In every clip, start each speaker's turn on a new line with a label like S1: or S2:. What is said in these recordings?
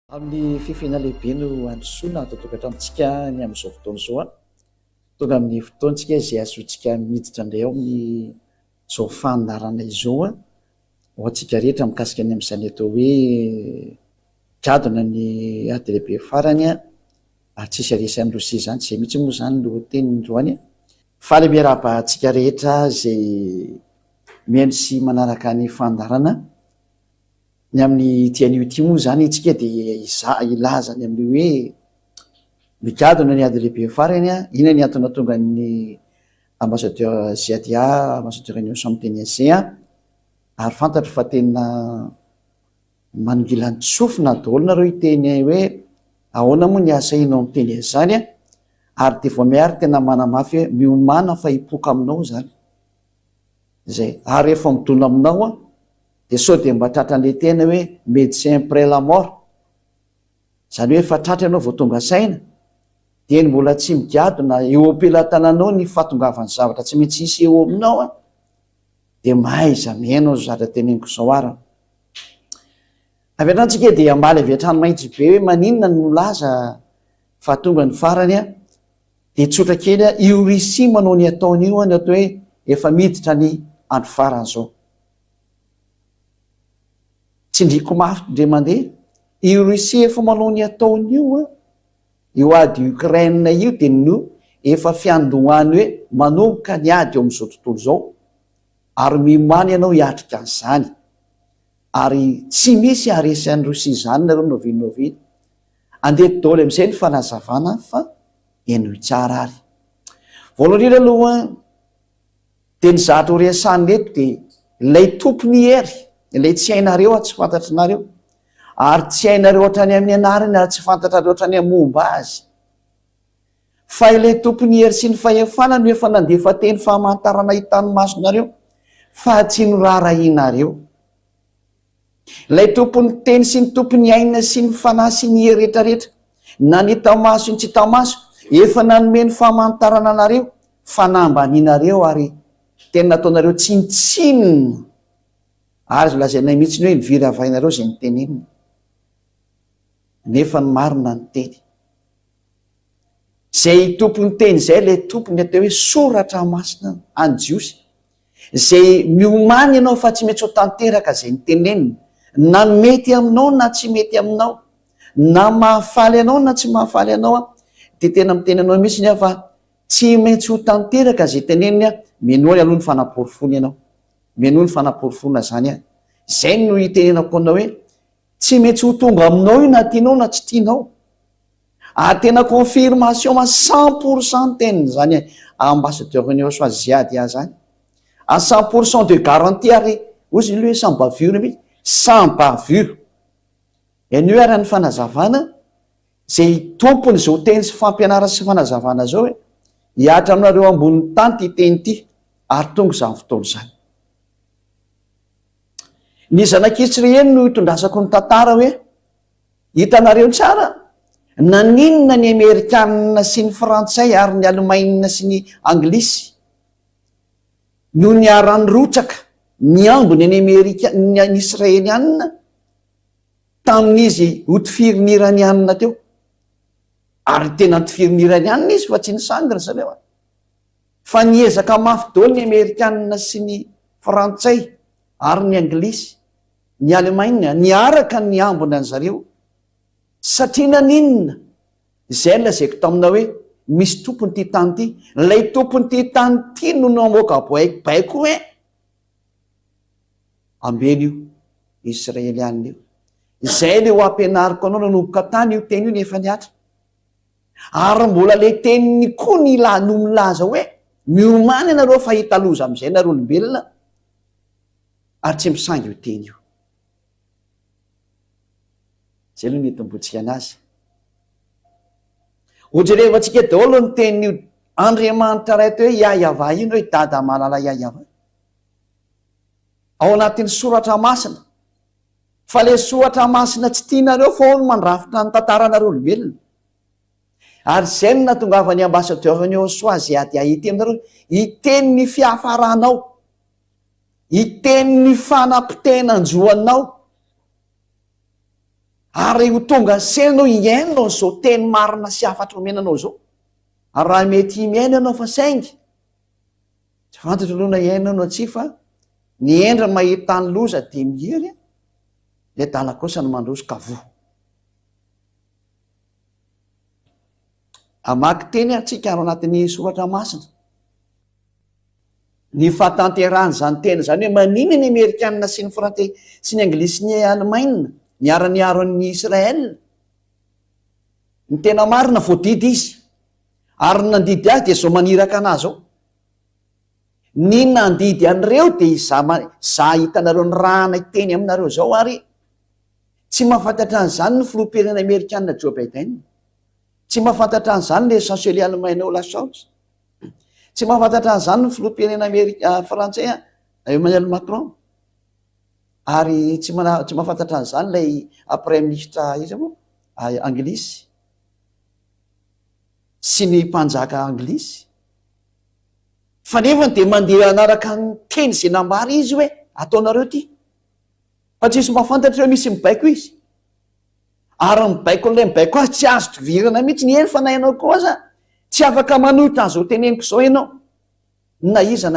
S1: Amin'ny fifina lehibe no androsoana totokatramontsika ny amin'izao fotoana izao tonga amin'ny fotoantsika izay azotsika miditra indray ao amin'ny izao fandarana izao ho antsika rehetra mikasika ny amin'izany atao hoe gadona ny ady lehibe farany ary tsisy resy androsia izany, izay mihitsy moa izany no tenin'androany fa le miarabantsika rehetra izay mihaino sy manaraka ny fandarana ny amin'ny tian'io ty moa zany itsika dia ilaza ny amin'ny hoe migadona ny ady lehibe farany ina ny antony tonga ny ambassadeur Ziadia, ambassadeur Union Samteniense ary fantatro fa tena manongilany tsofina daholo nareo iteny hoe ahoana moa ny asa inao miteny zany ary dia vao miary tena manamafy hoe miomana fa hipoka aminao zany zay ary rehefa midona aminao dia sao dia mba tratran'le tena hoe médecin après la mort zany hoe efa tratra ianao vao tonga saina dia ny mbola tsy migadona eo ampelantananao ny fahatongavan'ny zavatra tsy maintsy hisy eo aminao dia maiza miainao zatra teneniko zao arany avy hatranintsika dia ambaly avy hatrany mahitsy be hoe maninona no laza fa tonga ny farany dia tsotra kely io risi manao ny ataon'io ny atao hoe efa miditra ny andro farany zao. Tsy ndriko mafy ndre mandeha io Russie efa manao ny ataon'io io ady Ukraine io dia no efa fiandohany hoe manomboka ny ady eo amin'izao tontolo izao ary mimany ianao hiatrika an'izany ary tsy misy aresan'ny Russie izany nareo novinovina andeha daholo amin'izay ny fanazavana fa eno tsara ary voalohany indrindra aloha dia ny zatra ho resahany eto dia ilay tompony hery ilay tsy hainareo tsy fantatrinareo ary tsy hainareo ohatrany amin'ny anarany ary tsy fantatrareo ohatrany amin'ny momba azy fa ilay tompony hery sy ny fahefana no efa nandefa teny fahamantarana hitany masonareo fa tsy norarahinareo ilay tompony teny sy ny tompony aina sy ny fanahy sy ny hery rehetrarehetra na ny tamaso ny tsy tamaso efa nanomeny fahamantarana anareo fanambaninareo ary tena nataonareo tsinitsinina ary lazainay mihitsy ny hoe niviry avainareo zay nytenenina nefa ny marina ny teny zay tompony teny zay ilay tompony atao hoe soratra masina any jiosy zay miomany ianao fa tsy mety ho tanteraka zay nytenenina na mety aminao na tsy mety aminao na mahafaly ianao na tsy mahafaly ianao dia tena miteny anao mihitsy ny fa tsy maintsy ho tanteraka zay tenenina menoany aloha ny fanaporofony ianao menoa ny fanaporofona zany zay no hitenenako anao hoe tsy maintsy ho tonga aminao io na tianao na tsy tianao ary tena confirmation 100% teniny zany ambassadeur Union Ziadia zany à 100% de garantie ary ozy ny hoe sans bavure mihitsy sans bavure eny hoe ary ny fanazavana zay tompony zao teny sy fampianara sy fanazavana zao hoe hiatra aminareo ambonin'ny tany ty teny ity ary tonga izany fotoana izany ny zanak'Israely eny no hitondrasako ny tantara hoe hitanareo tsara naninona ny Amerikanina sy ny Frantsay ary ny Alemaina sy ny Anglisy no ny arany rotsaka ny ambony ny Amerika ny Israelianina tamin'izy hotifirn'Iranianina teo ary tena notifirn'Iranianina izy fa tsy nisangana zareo fa niezaka mafy daholo ny Amerikanina sy ny Frantsay ary ny Anglisy ny Alemaina niaraka ny ambony an'zareo satria naninona zay lazaiko taminao hoe misy tompony ty tany ty lay tompony ty tany ty no namoaka baiko hoe ambeny io Israelianina io zay le ho ampianariko anao nanomboka tany io teny io nefa niatra ary mbola le teniny koa ny no milaza hoe miomany ianareo fa hitaloza amin'izay nareo olombelona ary tsy misangy io teny io zay aloha netombotsika anazy hojerevantsika daholo ny tenin'io Andriamanitra ray teo hoe Yahva ino hoe dada malala Yahva ao anatin'ny soratra masina fa le soratra masina tsy tianareo fa ao no mandrafitra ny tantaranareo olombelona ary zay no natongavany ambassadeur Union Ziadia ity aminareo iteny ny fiafaranao iteny ny fanampitenanjoanao ary ho tonga senao iainao zao teny marina sy afatra omenanao zao. Ary raha mety miaina anao fa saingy tsy fantatra aloha na iaina anao tsy fa ny endra mahitany loza de mihery le dala kosa no mandroso kavo. Amaky teny atsika aro anatin'ny soratra masina ny fahatanterahany zany teny zany hoe manina ny Amerikanina sy ny Frantsay sy ny Anglisy sy ny Alemaina niara-niaro an'ny Israel. Ny tena marina voadidy izy ary nandidy azy de zao maniraka anazy ao. Ny nandidy an'ireo de za hitanareo ny raha naiteny aminareo zao ary tsy mahafantatra an'izany ny filoham-pirenena Amerikanina Joe Biden. Tsy mahafantatra an'izany le chancelier allemagne Olaf Scholz. Tsy mahafantatra an'izany ny filoham-pirenena Frantsay Emmanuel Macron. Ary tsy mahafantatra an'izany lay premier ministre izy moa Anglisy sy ny mpanjaka Anglisy. Fa nefa de mandeha anaraka ny teny zay nambary izy hoe ataonareo ty. Fa tsisy mahafantatra hoe misy mibaiko izy. Ary mibaiko an'ilay mibaiko azy tsy azo tovirana mihitsy ny eny fa na ianao koa aza tsy afaka manohitra an'izao teneniko zao ianao. Na iza.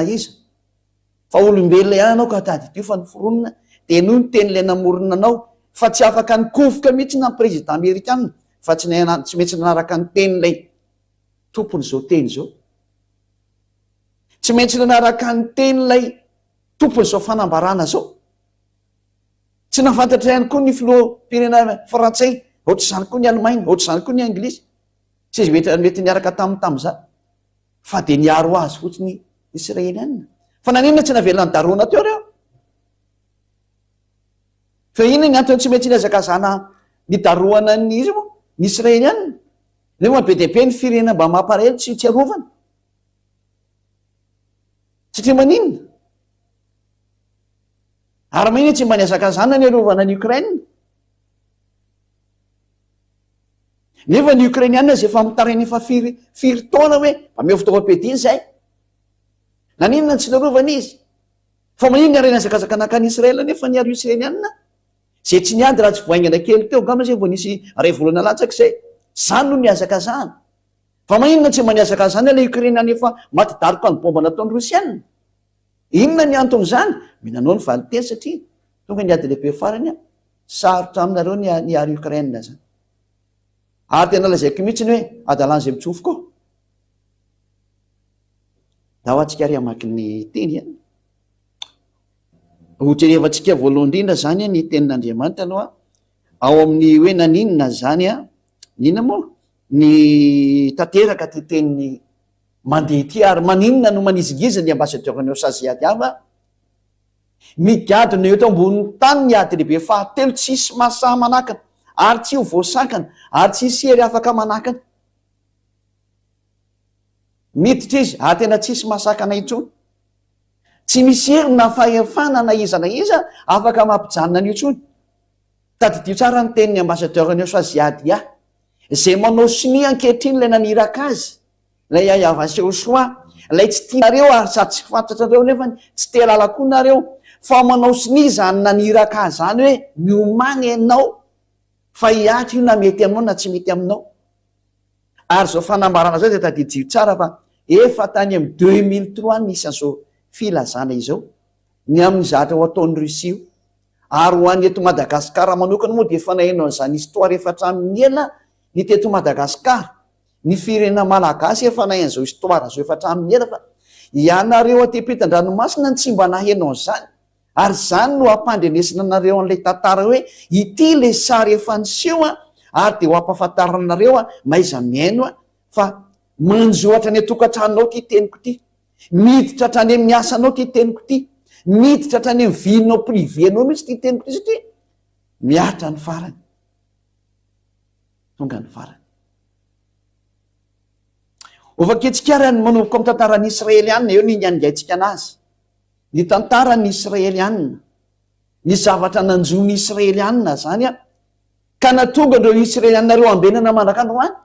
S1: Fa olombelona ihany anao ka tady ity fa noforonina de noho ny teny ilay namorona anao fa tsy afaka nikofoka mihitsy na président Amerikanina fa tsy maintsy nanaraka ny teny ilay tompony zao teny zao. Tsy maintsy nanaraka ny teny ilay tompony zao fanambarana zao. Tsy nafantatra ihany koa ny filoham-pirenena Frantsay, ohatr'izany koa ny Alemaina, ohatr'izany koa ny Anglisy. Tsy mety niaraka tamin'izany. Fa de niaro azy fotsiny Israelianina. Fa nanina tsy navelona ny darona teo reo. Fa inona ny antony tsy maintsy niazaka zana ny daroana ny izy moa ny Israelianina. Nefa be dia be ny firenena mba mamparely tsy arovana. Satria maninona? Ary maninona tsy mba niazaka zana ny arovana ny Ukraine. Nefa ny Ukrainianina zay efa mitarainy efa firy taona hoe mba meo fitaovam-piadiana zay. Naninona tsy narovana izy? Fa maninona ary niazakazaka nakany Israela nefa niaro Israelianina? Zay tsy niady raha tsy voaingana kely teo angamba zay vao nisy ray volana latsaka zay. Zany no niazaka zana. Fa maninona tsy mba niazaka zana ilay Ukrainiana efa maty daroka ny bomba nataon'ny Rosianina? Inona ny antony zany? Minanao ny valiteny satria tonga niady lehibe farany sarotra aminareo niary Ukraine zany. Ary tena lazaiko mihitsy hoe adalany zay mitsofoka ao. Da ho antsika ary hamaky ny teny any. Hojerevantsika voalohany indrindra zany ny tenin'Andriamanitra aloha ao amin'ny hoe naninona zany ninona moa ny tanteraka ty teniny mandeha ty ary maninona no manizigizina ny ambassadeur-ny Osasiadiava migadona eto ambonin'ny tany niady lehibe fahatelo tsisy masaha manakana ary tsy ho voasakana ary tsisy hery afaka manakana. Miditra izy tena tsisy masakana intsony. Tsy misy hery na fahefana na iza afaka mampijanona ny intsony. Tadidio tsara ny tenin'ny ambassadeur-ny Osasiadia zay manao sini ankehitriny ilay naniraka azy ilay Yahya Seosoa ilay tsy tianareo ary sady tsy fantatrareo nefa tsy te lala koa nareo fa manao sini zany naniraka azy zany hoe miomany ianao fa hiatra io na mety aminao na tsy mety aminao. Ary zao fanambarana zao dia tadidio tsara fa efa tany amin'ny 2003 nisy an'izao filazana izao ny amin'ny zatra ho ataon'ny Russie ary ho any eto Madagasikara manokana moa dia efa nahaino an'izany histoire efa hatramin'ny ela ny teto Madagasikara ny firenena malagasy efa nahaino an'izao histoire zao efa hatramin'ny ela fa ianareo aty ampitan-dranomasina ny tsy mba naheno an'izany ary zany no hampandrenesina anareo an'ilay tantara hoe ity le sary efa niseho ary dia ho ampahafantaranareo maiza miaino fa manjoatra ny atokantranonao ty teniko ty, miditra hatrany amin'ny asanao ty teniko ty, miditra hatrany amin'ny vinao privénao mihitsy ty teniko ty satria miatra ny farany. Tonga ny farany. Ovaketsikara ny manomboka amin'ny tantaran'ny Israelianina eo ny angaitsika anazy. Ny tantaran'ny Israelianina, ny zavatra nanjon'ny Israelianina zany ka natonga ireo Israelianina reo ambenana mandrakandroany.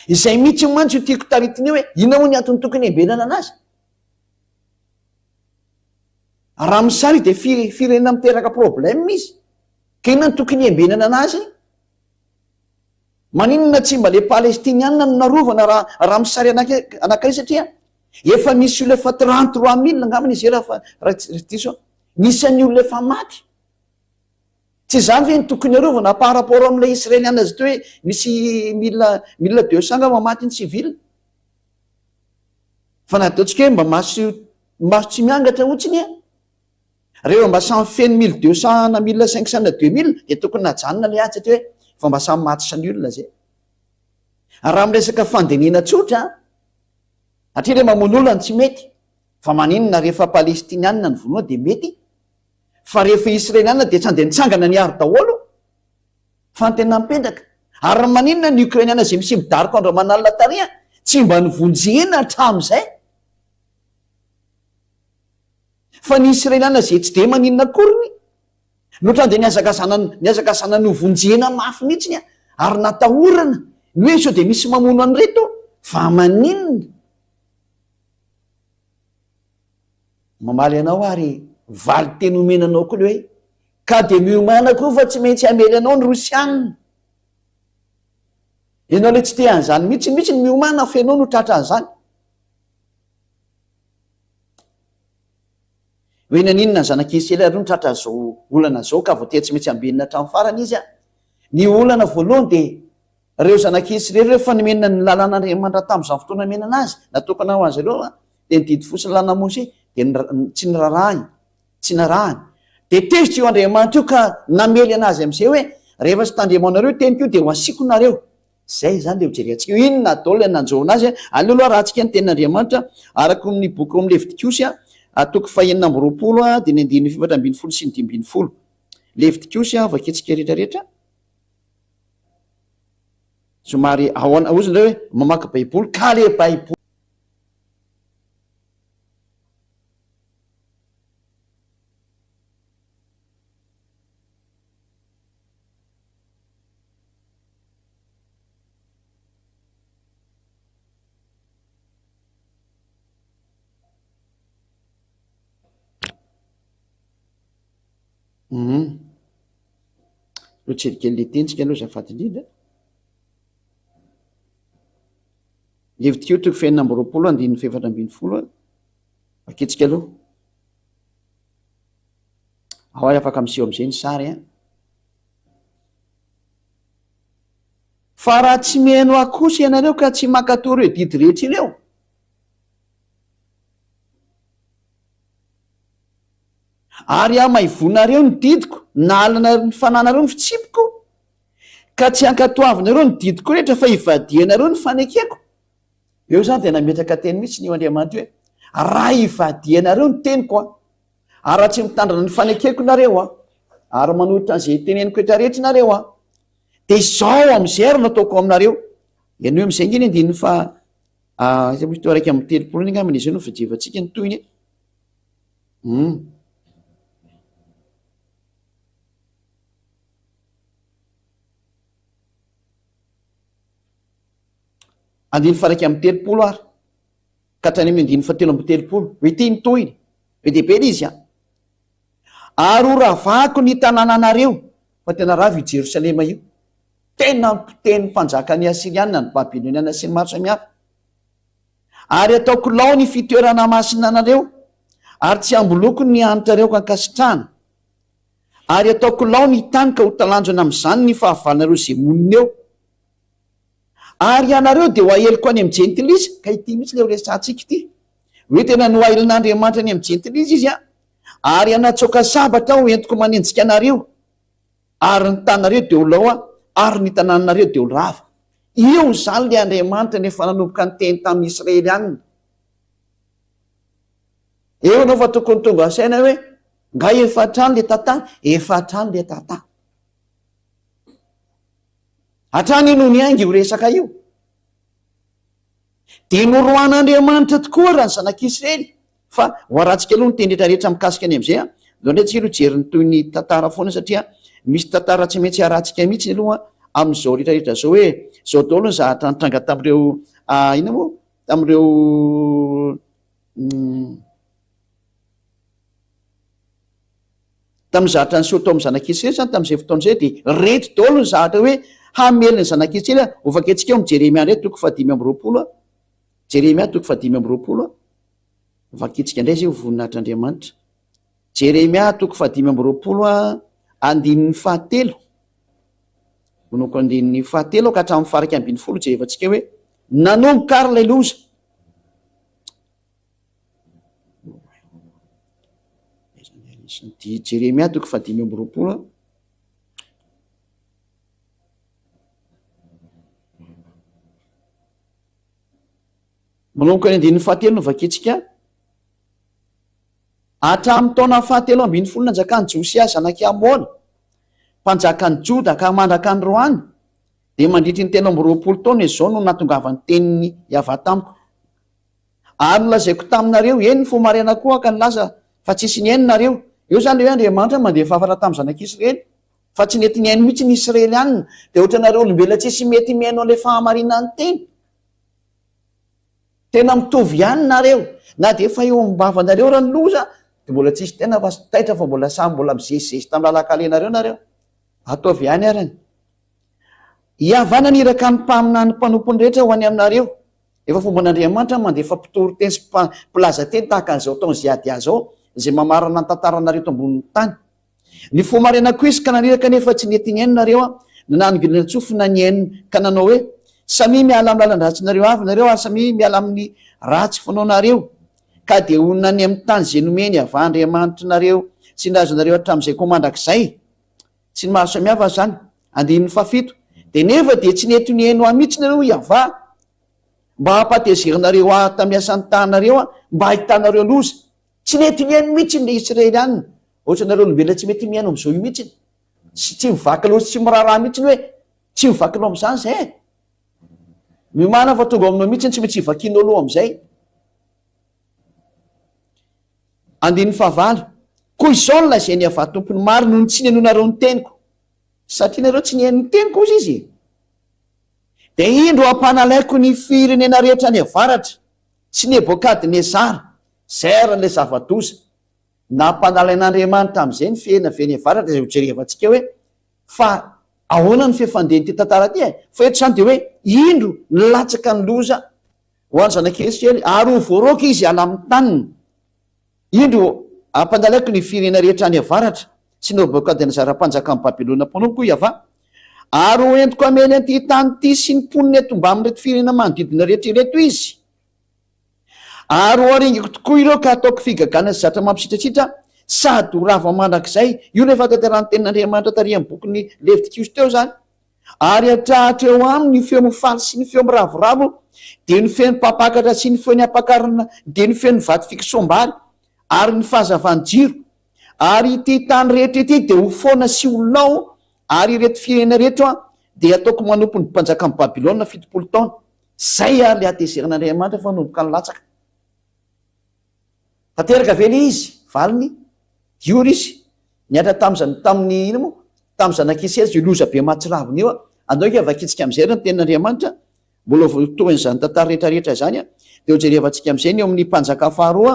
S1: Izay mihitsy mantsy io tiako taritiny hoe inona moa ny antony tokony ambenana anazy? Raha misary dia firenena miteraka problème izy. ka inona no tokony iambenana anazy? Maninona tsy mba le palestiniana no narovana raha misary anankiray satria efa misy olona efa 33 000 angambany izy raha diso nisan'ny olona efa maty. Tsy zany ve ny tokony arovana par rapport amin'ilay israeliana zay hoe misy 1200 angamba maty ny civil? Fa nataontsika hoe mba maso tsy miangatra ohatsiny a. Rehefa mba samy feno 1200 na 1500 na 2000 dia tokony najanona le ady satria hoe fa mba samy maty sany olona zay. Raha miresaka fandinina tsotra hatria le mamono olona ny tsy mety, fa maninona rehefa palestiniana ny vonoa dia mety, fa rehefa israeliana dia tsy andeha nitsangana ny aro daholo fa ny tena mipetraka. Ary maninona ny ukrainiana zay misy midariko andro manalina taria tsy mba nivonjena hatramin'izay, fa ny israeliana zay tsy de maninona akoriny nohatra dia niazaka zanany hovonjena mafy mihitsiny ary natahorana ny hoe sao dia misy mamono any reto fa maninona. Mamaly anao ary valy teny omenanao koa le hoe ka dia miomana koa fa tsy maintsy amely anao ny rosianina. Ianao le tsy te an'izany mihitsy ny miomana fa ianao no tratra an'izany. Hoe naninona ny zanak'Israely ary no tratra zao olana zao ka voatery tsy maintsy ambenina hatramin'ny farany izy a. Ny olana voalohany dia reo zanak'Israely rehefa nomenina ny lalàn'Andriamanitra tamin'izany fotoana menana azy natokana ho azy ireo dia nididy fotsiny lalàna Mose dia tsy narahany dia tezitra io Andriamanitra io ka namely anazy amin'izay hoe rehefa tsy tandriamanareo teniko io dia ho asiko nareo. Zay zany le hojerentsika io inona atao le nanjoana azy aleoloha raha antsika ny tenin'Andriamanitra araka ny boky amin'ny Levitikosy toko 220 dia ny 7:20 sy ny 10:20 Levitikosy vaketsika rehetrarehetra somary ahoana ozy ndray hoe mamaky baiboly ka le baiboly lotserikely le tentsika aloha zafady indrindra. Levitikio toko 2:20 7:20 vaketsika aloha ao ay afaka miseho amin'izay ny sary a. Fa raha tsy miheno akosa ianareo ka tsy mankatao ireo didy rehetra ireo ary amaivonareo ny didiko na alina ny fananareo ny fitsipiko ka tsy ankatoavinareo ny didiko rehetra fa ivadianareo ny fanekeko. Eo zany dia nametraka teny mihitsy ny eo Andriamanitra hoe raha ivadianareo ny teniko ary raha tsy mitandrana ny fanekeko nareo ary manohitra an'izay teneniko rehetrarehetra nareo dia izao amin'izay ary nataoko aminareo. Ianao amin'izay ngeny andininy fa araiky amin'ny 30 ny angambany izay no fijevantsika ny toyny andiny faraiky amin'ny 30 ary ka hatrany amin'ny 7:30 hoe ty ny toyny be dehibe izy ary horavako ny tanànanareo fa tena ravo i Jerosalema io tena mpiteny mpanjaka ny Asiriana ny Babiloniana sy ny maro samihafa ary ataoko lao ny fitoerana masina anareo ary tsy amboloko ny anitrareo ka ankasitrahana ary ataoko lao ny tany ka ho talanjona amin'izany ny fahavalonareo zay monina eo ary ianareo dia ho aheliko any amin'ny jentilisa ka ity mihitsy le resantsika ity hoe tena no ahelin'Andriamanitra any amin'ny jentilisa izy ary anatsoaka sabatra ho entiko manenjika anareo ary ny tanareo dia ho lao ary ny tanànanareo dia ho rava. Io zany le Andriamanitra nefa nanomboka ny teny tamin'ny Israely aniny. Eo anao fa tokony tonga saina hoe nga efa hatrany le tantà efa hatrany le tantà hatrany no ny aingy io resaka io dia norohan'Andriamanitra tokoa raha ny zanak'Israely. Fa hoarantsika aloha ny teny rehetrarehetra mikasika any amin'izay aloha ndray tsika jeriny toy ny tantara foana satria misy tantara tsy maintsy harantsika mihitsy aloha amin'izao rehetrarehetra zao hoe zao daholo ny zahatra nitranga tamin'ireo ina moa tamin'ireo tamin'ny zatra ny soto amin'ny zanak'Israely zany tamin'izay fotoana izay dia reto daholo ny zatra hoe hamely ny zanak'Israely ovaketsika eo amin'ny Jeremia indray toko 5:20 Jeremia toko 5:20 vakitsika indray zay voninahitr'Andriamanitra. Jeremia toko 5:20 andininy 7 vonoko andininy 7 ka hatramin'ny faraky 10 jerevantsika hoe nanomboka ary ilay loza. Jeremia toko 5:20 manomboka ny andininy 7 no vakitsika hatramin'ny taona 7 nanjakan'ny Josia zanaky Amona mpanjakan'ny Joda ka mandraka ny Roany dia mandritry ny 20 taona izao no natongavany teniny hiava tamiko ary nolazaiko taminareo eny ny fomariana koa ka nilaza fa tsisy ny nareo. Eo zany le hoe Andriamanitra mandeha fafara tamin'ny zanak'Israely fa tsy nety ny haino mihitsy ny Israely anina dia ohatra nareo olombelona tsisy mety mihaino an'ilay fahamarinany teny. Tena mitovy ihany nareo na dia efa eo ambavanareo raha ny loza dia mbola tsisy tena fa taitra fa mbola samy mbola mizezizezy tamin'ny lalakalenareo nareo. Ataovy ihany arany. Hiavana niraka ny mpamina ny mpanompony rehetra ho any aminareo. Efa fomba n'Andriamanitra mandefa mpitoro teny sy mpilaza teny tahaka an'izao taona ziady azy ao izay mamarana ny tantaranareo to ambonin'ny tany. Ny fomarena koa izy ka naniraka nefa tsy nety ny hainonareo nanangilana tsofina ny haino ka nanao hoe samy miala amin'ny lalan-dratsinareo avy nareo ary samy miala amin'ny ratsy fonaonareo ka dia onona ny amin'ny tany izay nomeny ava Andriamanitra nareo sy nrazonareo hatramin'izay komandrak'izay. Tsy ny maro samihafa zany. Andininy 7 dia nefa dia tsy nety ny haino mihitsy nareo hiava mba hampatezerinareo tamiasan'ny tanareo mba hahitanareo loza. Tsy nety ny haino mihitsy ny Israely anina. Ohatra nareo olombelona tsy mety mihaino amin'izao io mihitsy tsy mivaky loha tsy miraharaha mihitsy hoe tsy mivaky loha amin'izany zay. Miomana fa tonga aminao mihitsy tsy mety tsy vakianao loha amin'izay. Andininy 9 koa izao nolazainy ny hava tompony maro noho ny tsy nihainonareo ny teniko satria nareo tsy nihaino ny teniko ozy izy. Dia indro hampanalaiko ny firenena rehetra ny avaratra sy Nebokadnezara zay ran'ilay zava-doza nampanalain'Andriamanitra amin'izay ny fiaina feny avaratra izay hojerevantsika hoe fa ahoana ny fefandeny ty tantara ty fa eto zany dia hoe indro nilatsaka ny loza ho any zanak'Israely ary ho voaroaka izy ala amin'ny taniny. Indro ampandalaiko ny firenena rehetra ny avaratra sy Nebokadnezara mpanjaka amin'ny Babilôna mpanompo iava ary ho entiko ameny an'ity tany ity sy ny poniny eto mba amin'reto firenena manodidina rehetra ireto izy ary ho aringako tokoa ireo ka ataoko figagana sy zatra mampisitrasitra sady ho rava mandrakizay. Io rehefa tanterahany tenin'Andriamanitra tary amin'ny bokyny Levitikos teo zany. Ary atrahatra eo aminy ny feo mifaly sy ny feo miravoravo dia ny feo mpapakatra sy ny feo ny ampakarana dia ny feo ny vaty fikisombaly ary ny fahazavany jiro ary ity tany rehetra ity dia ho foana sy olonao ary reto firenena rehetra dia ataoko manompo ny mpanjaka amin'ny Babilôna 70 taona. Zay ary le atezerin'Andriamanitra fa nomboka ny latsaka. Tanteraka vely izy valiny diora izy niatra tamin'ny ino moa tamin'ny zanak'Israely io loza be mahatsiravina io andao ka vakitsika amin'izay ny tenin'Andriamanitra mbola votohan'izany tantara rehetrarehetra zany dia hojerevantsika amin'izay ny eo amin'ny mpanjaka faharoa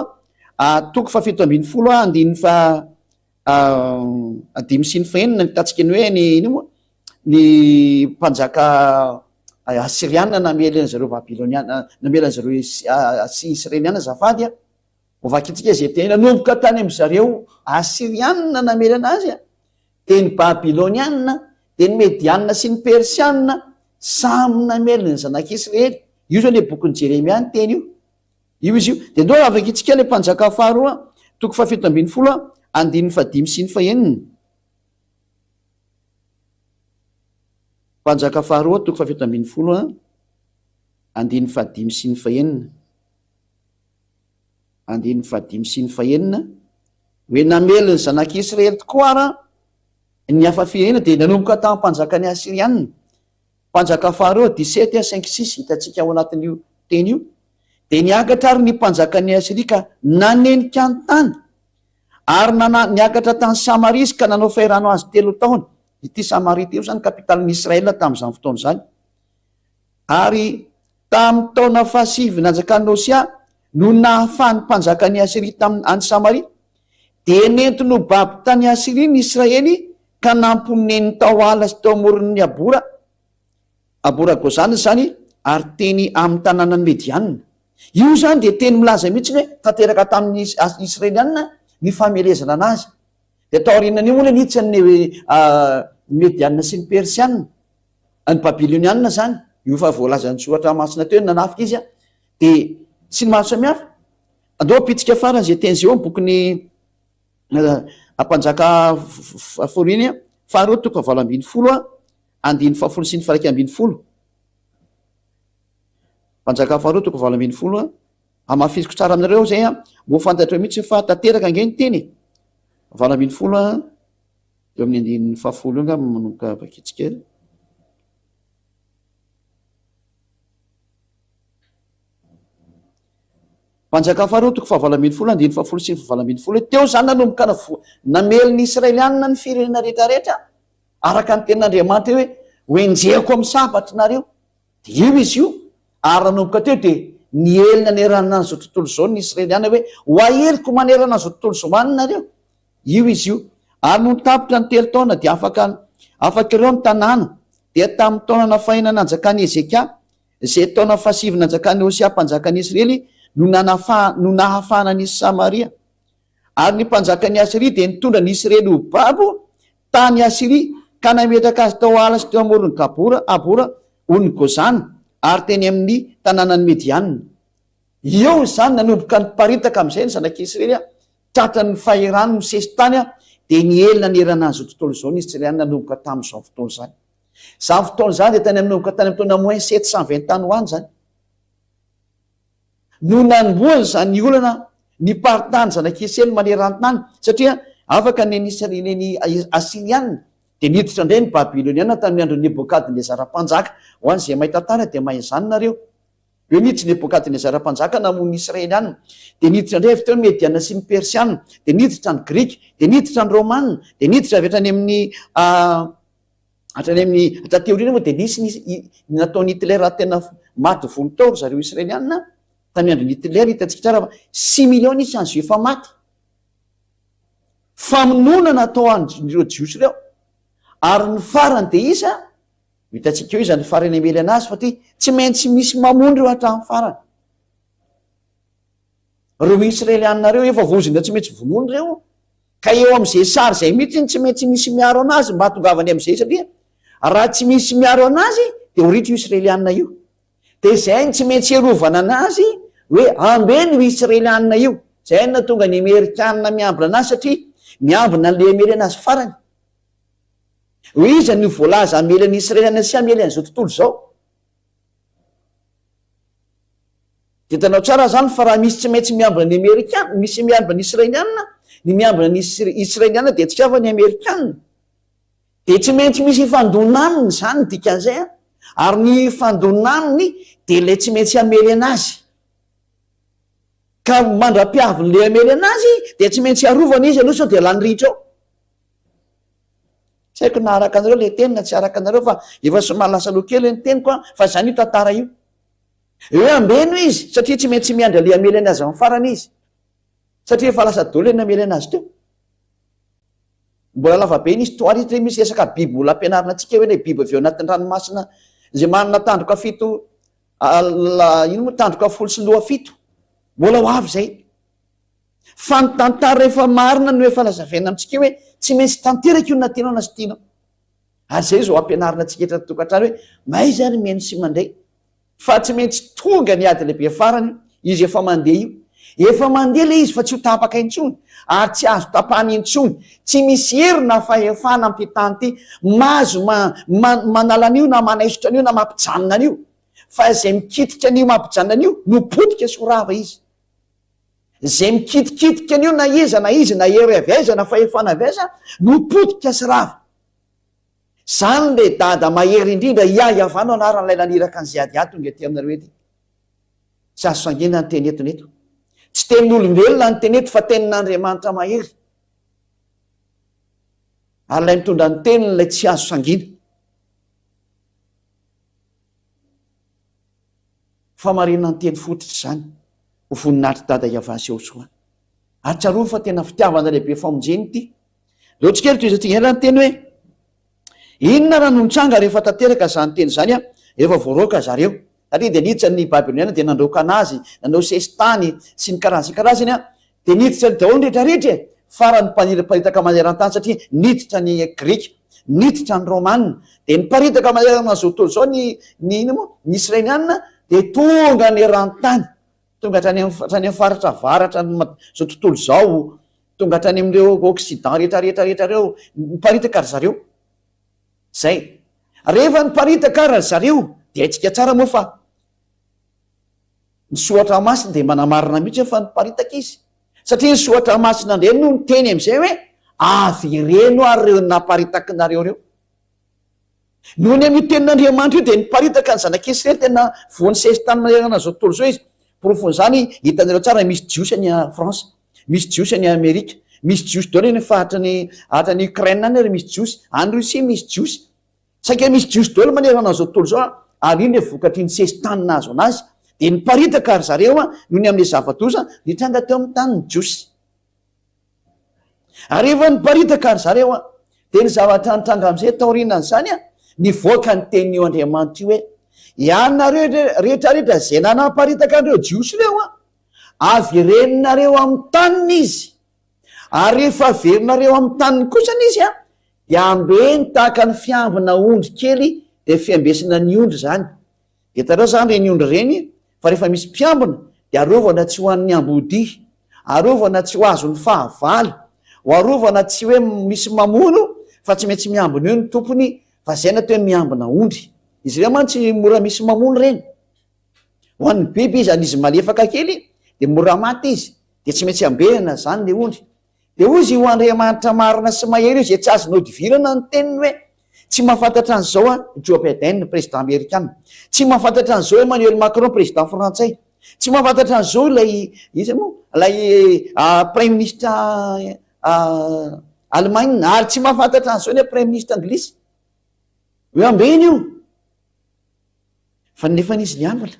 S1: toko 7:20 andininy 5 nitantsika ny hoe ny ino moa ny mpanjaka Asiriana namelana zareo Babiloniana namelana zareo Israeliana zafady vakitsika zay tena nomboka tany amin'zareo Asiriana namelana azy dia ny Babiloniana dia ny Mediana sy ny Persiana samy namelana ny zanak'Israely. Io zao le bokyny Jeremia ny teny io izy io. Dia ndao avakitsika le mpanjaka faharoa toko 7:20 andininy 5 sy ny 9. Mpanjaka faharoa toko 7:20 andininy 5 sy ny 9. Andininy 5 sy ny 9 hoe namelana ny zanak'Israely tokoa ara ny hafa firenena dia nanomboka tamin'ny mpanjaka ny Asiriana. Mpanjaka faharoa 17:5-6 hitantsika ao anatin'io teny io. Dia niakatra ary ny mpanjaka ny Asiria ka nanenika ny tany ary niakatra tany Samaria izy ka nanao fahirano azy 3 taona. Ity Samaria ity io zany kapitalin'ny Israela tamin'izany fotoana zany. Ary tamin'ny taona 7 nanjakan'ny Osia no nahafahan'ny mpanjaka ny Asiria tamin'ny any Samaria dia nentino baby tany Asiria ny Israely ka namponeny tao ala sy tao amoron'ny abora Gozana zany, ary teny amin'ny tanànany Medianina. Io zany dia teny milaza mihitsy hoe tanteraka tamin'ny Israelianina ny famelezana anazy. Dia tao aorianan'io moa nitsany Medianina sy ny Persianina, ny Babilonianina zany. Io fa voalazan'ny soratra masina teo nanafika izy dia sy ny maro samihafa. Andao apitsika farany zay teny zay eo bokony Mpanjaka Faharoa faharoa toko 7:20 andiny 7 sy ny 1:20. Mpanjaka Faharoa toko 7:20 amafisiko tsara aminareo zay mbo fantatreo mihitsy fa tanteraka ange ny teny 7:20 eo amin'ny andiny 10 nga manomboka vakitsika. Mpanjaka Faharoa toko 7:20 andiny 10 sy ny 7:20. Teo zany nanomboka namely ny Israelianina ny firenena rehetrarehetra araka ny tenin'Andriamanitra hoe enjehako amin'ny sabatry nareo. Dia io izy io ary nanomboka teo dia nielina nerana an'izao tontolo zao ny Israelianina hoe hoaheliko manerana an'izao tontolo zao any nareo. Io izy io ary no tapitra ny 3 taona dia afaka ireo ny tanàna. Dia tamin'ny taona nafaina nanjakany Ezekia izay taona fahasivy nanjakany Hosia mpanjakany Israely no nahafahana ny Samaria. Ary ny mpanjakany Asiria dia nitondra ny Israely ho babo tany Asiria ka nametraka azy tao ala sy teo amoron'ny abora ony Gozana ary teny amin'ny tanànany Medianina. Eo zany nanomboka niparitaka amin'izay ny zanak'Israely tratra ny fahirany misesy tany dia nielina nerana an'izao tontolo zao ny Israely nanomboka tamin'izao fotoana zany. Izany fotoana zany dia tany nanomboka tany amin'ny taona moins 720 tany ho any zany. No nanomboany zany olana ny paritany zanak'Israely manerantany satria afaka neny Asirianina dia niditra indray ny Babilonianina tamin'ny andro Nebokadnezara mpanjaka. Ho an'izay mahita tany dia mahay izany nareo. Eo niditra Nebokadnezara mpanjaka namono Israelianina dia niditra indray avy teo ny Medianina sy ny Persianina dia niditra ny Grika dia niditra ny Romanina dia niditra avy hatrany amin'ny tateoriana moa dia nisy nataony Hitler tena maty volo taoro zareo Israelianina tamin'ny andro Hitler. Hitantsika tsara fa 6 millions isy any efa maty. Famonoana natao an'ireo jiosy ireo ary ny farany dia isa hitantsika eo izy ny farany amely anazy fa ty tsy maintsy misy mamono ireo hatramin'ny farany. Reo Israelianina reo efa vozina tsy maintsy vonono reo ka eo amin'izay sary zay mihitsy tsy maintsy misy miaro anazy mba hatongavany amin'izay satria raha tsy misy miaro anazy dia horitra io Israelianina io. Dia zay tsy maintsy erovana anazy hoe ambeny io Israelianina io. Zay na tonga ny Amerikanina miambina anazy satria miambina an'le amely anazy farany. Hoe iza ny voalaza amely an'ny Israelianina sy amely an'izao tontolo zao. Dia tanao tsara zany fa raha misy tsy maintsy miambina ny Amerikanina, misy miambina ny Israelianina, ny miambina ny Israelianina dia tsy kava ny Amerikanina. Dia tsy maintsy misy fandonaniny zany dikan'izay ary ny fandonaniny dia ilay tsy maintsy amely anazy. Ka mandra-piavin'le amely anazy dia tsy maintsy arovana izy aloha sao dia lany ritra ao. Tsy haiko na araka anareo le teny na tsy araka anareo fa efa somary lasa loha kely ny teniko fa zany io tantara io. Eo ambeno izy satria tsy maintsy miandra le amely anazy amin'ny farany izy satria efa lasa dolo ny amely anazy teo. Mbola lava be ny histoire izy misy resaka biby mbola ampianarina antsika hoe le biby avy eo anatin'ny ranomasina izay manana tandroka fito ino moa tandroka 17. Mbola ho avy zay fa ny tantara efa marina no efa lazavaina amintsika hoe tsy maintsy tanteraka io na tenao na sy tianao. Ary zay zao ampianarina antsika etra tokantrano hoe mahay zany mihaino sy mandray fa tsy maintsy tonga ny ady lehibe farany izy efa mandeha io. Efa mandeha le izy fa tsy ho tapaka intsony ary tsy azo tapahany intsony. Tsy misy herina fahefana ampitany ty mazo manala an'io na manaisotra an'io na mampijanona an'io fa izay mikitika an'io mampijanona an'io no potika sy horava izy. Zay mikitikitika an'io na iza na izy na hery avy aiza na fahefana avy aiza no potika sy rava. Zany le dada mahery indrindra iavanao anaran'ilay naniraka an'izay ady tonga aty aminareo ety. Tsy azo sangina ny teny etony eto. Tsy tenin'olombelona ny teny eto fa tenin'Andriamanitra mahery. Ary ilay mitondra ny teniny ilay tsy azo sangina. Fa marina ny teny fototra zany ho voninahitry dada iavazy eo soa. atsarova fa tena fitiavana lehibe famonjeny ity. Leo tsikely to izy ty herany teny hoe inona raha nontranga rehefa tanteraka zany teny zany a efa voaroaka zareo satria de niditra ny babiloniana de nandroka anazy nanao sesitany sy ny karazany a de niditra ny daholo rehetrarehetra farany paritaka maneran-tany satria niditra ny grika niditra ny romanina de niparitaka manerana zao tontolo zao ny ino moa ny israelianina de tonga ny eran-tany tonga hatrany amin'ny faritra varatra zao tontolo zao tonga hatrany amin'ireo occident rehetrarehetrarehetra reo niparitaka ry zareo zay rehefa niparitaka ry zareo de aitsika tsara moa fa ny soatra masina de manamarina mihitsy fa niparitaka izy satria ny soatra masina ndre no ny teny am'izay hoe avy ireno ary reo naparitaka nareo reo nohony amin'io tenin'Andriamanitra io de niparitaka ny zanak'Israely tena voany sesitany manerana zao tontolo zao izy porofon'izany hitanareo tsara misy jiosy any France misy jiosy any Amerika misy jiosy daholo ny fahatrany Ukraine any ary misy jiosy any Russie misy jiosy saika misy jiosy daholo manerana zao tontolo zao ary iny le vokatry ny sesitany nazo anazy de niparitaka ary zareo nohony amin'le zava-doza nitranga teo amin'ny tany ny jiosy ary rehefa niparitaka ary zareo de ny zavatra nitranga am'izay taorinany zany ny voaka ny tenin'io Andriamanitra io hoe ianareo rehetrarehetra zay nanaparitaka an'ireo jiosy reo avy reninareo amin'ny taniny izy ary rehefa averinareo amin'ny taniny kosany izy de ambeny tahaka ny fiambina ondry kely de fiambesina ny ondry zany de tareo zany reny ondry reny fa rehefa misy mpiambina de arovana tsy ho an'ny ambody arovana tsy ho azo ny fahavalo ho arovana tsy hoe misy mamono fa tsy maintsy miambina eo ny tompony fa zay na teo miambina ondry izy reo mantsy mora misy mamono reny ho an'ny biby izy an'izy malefaka kely de mora maty izy de tsy maintsy ambehana zany le ondry de ozy ho Andriamanitra marina sy mahery io zay tsy azonao divirana ny teniny hoe tsy mahafantatra an'izao Joe Biden président américain tsy mahafantatra an'izao Emmanuel Macron président frantsay tsy mahafantatra an'izao ilay izy moa lay prime ministre Allemagne ary tsy mahafantatra an'izao ny prime ministre anglisy hoe ambeny io fa nefa n'izy ny ambala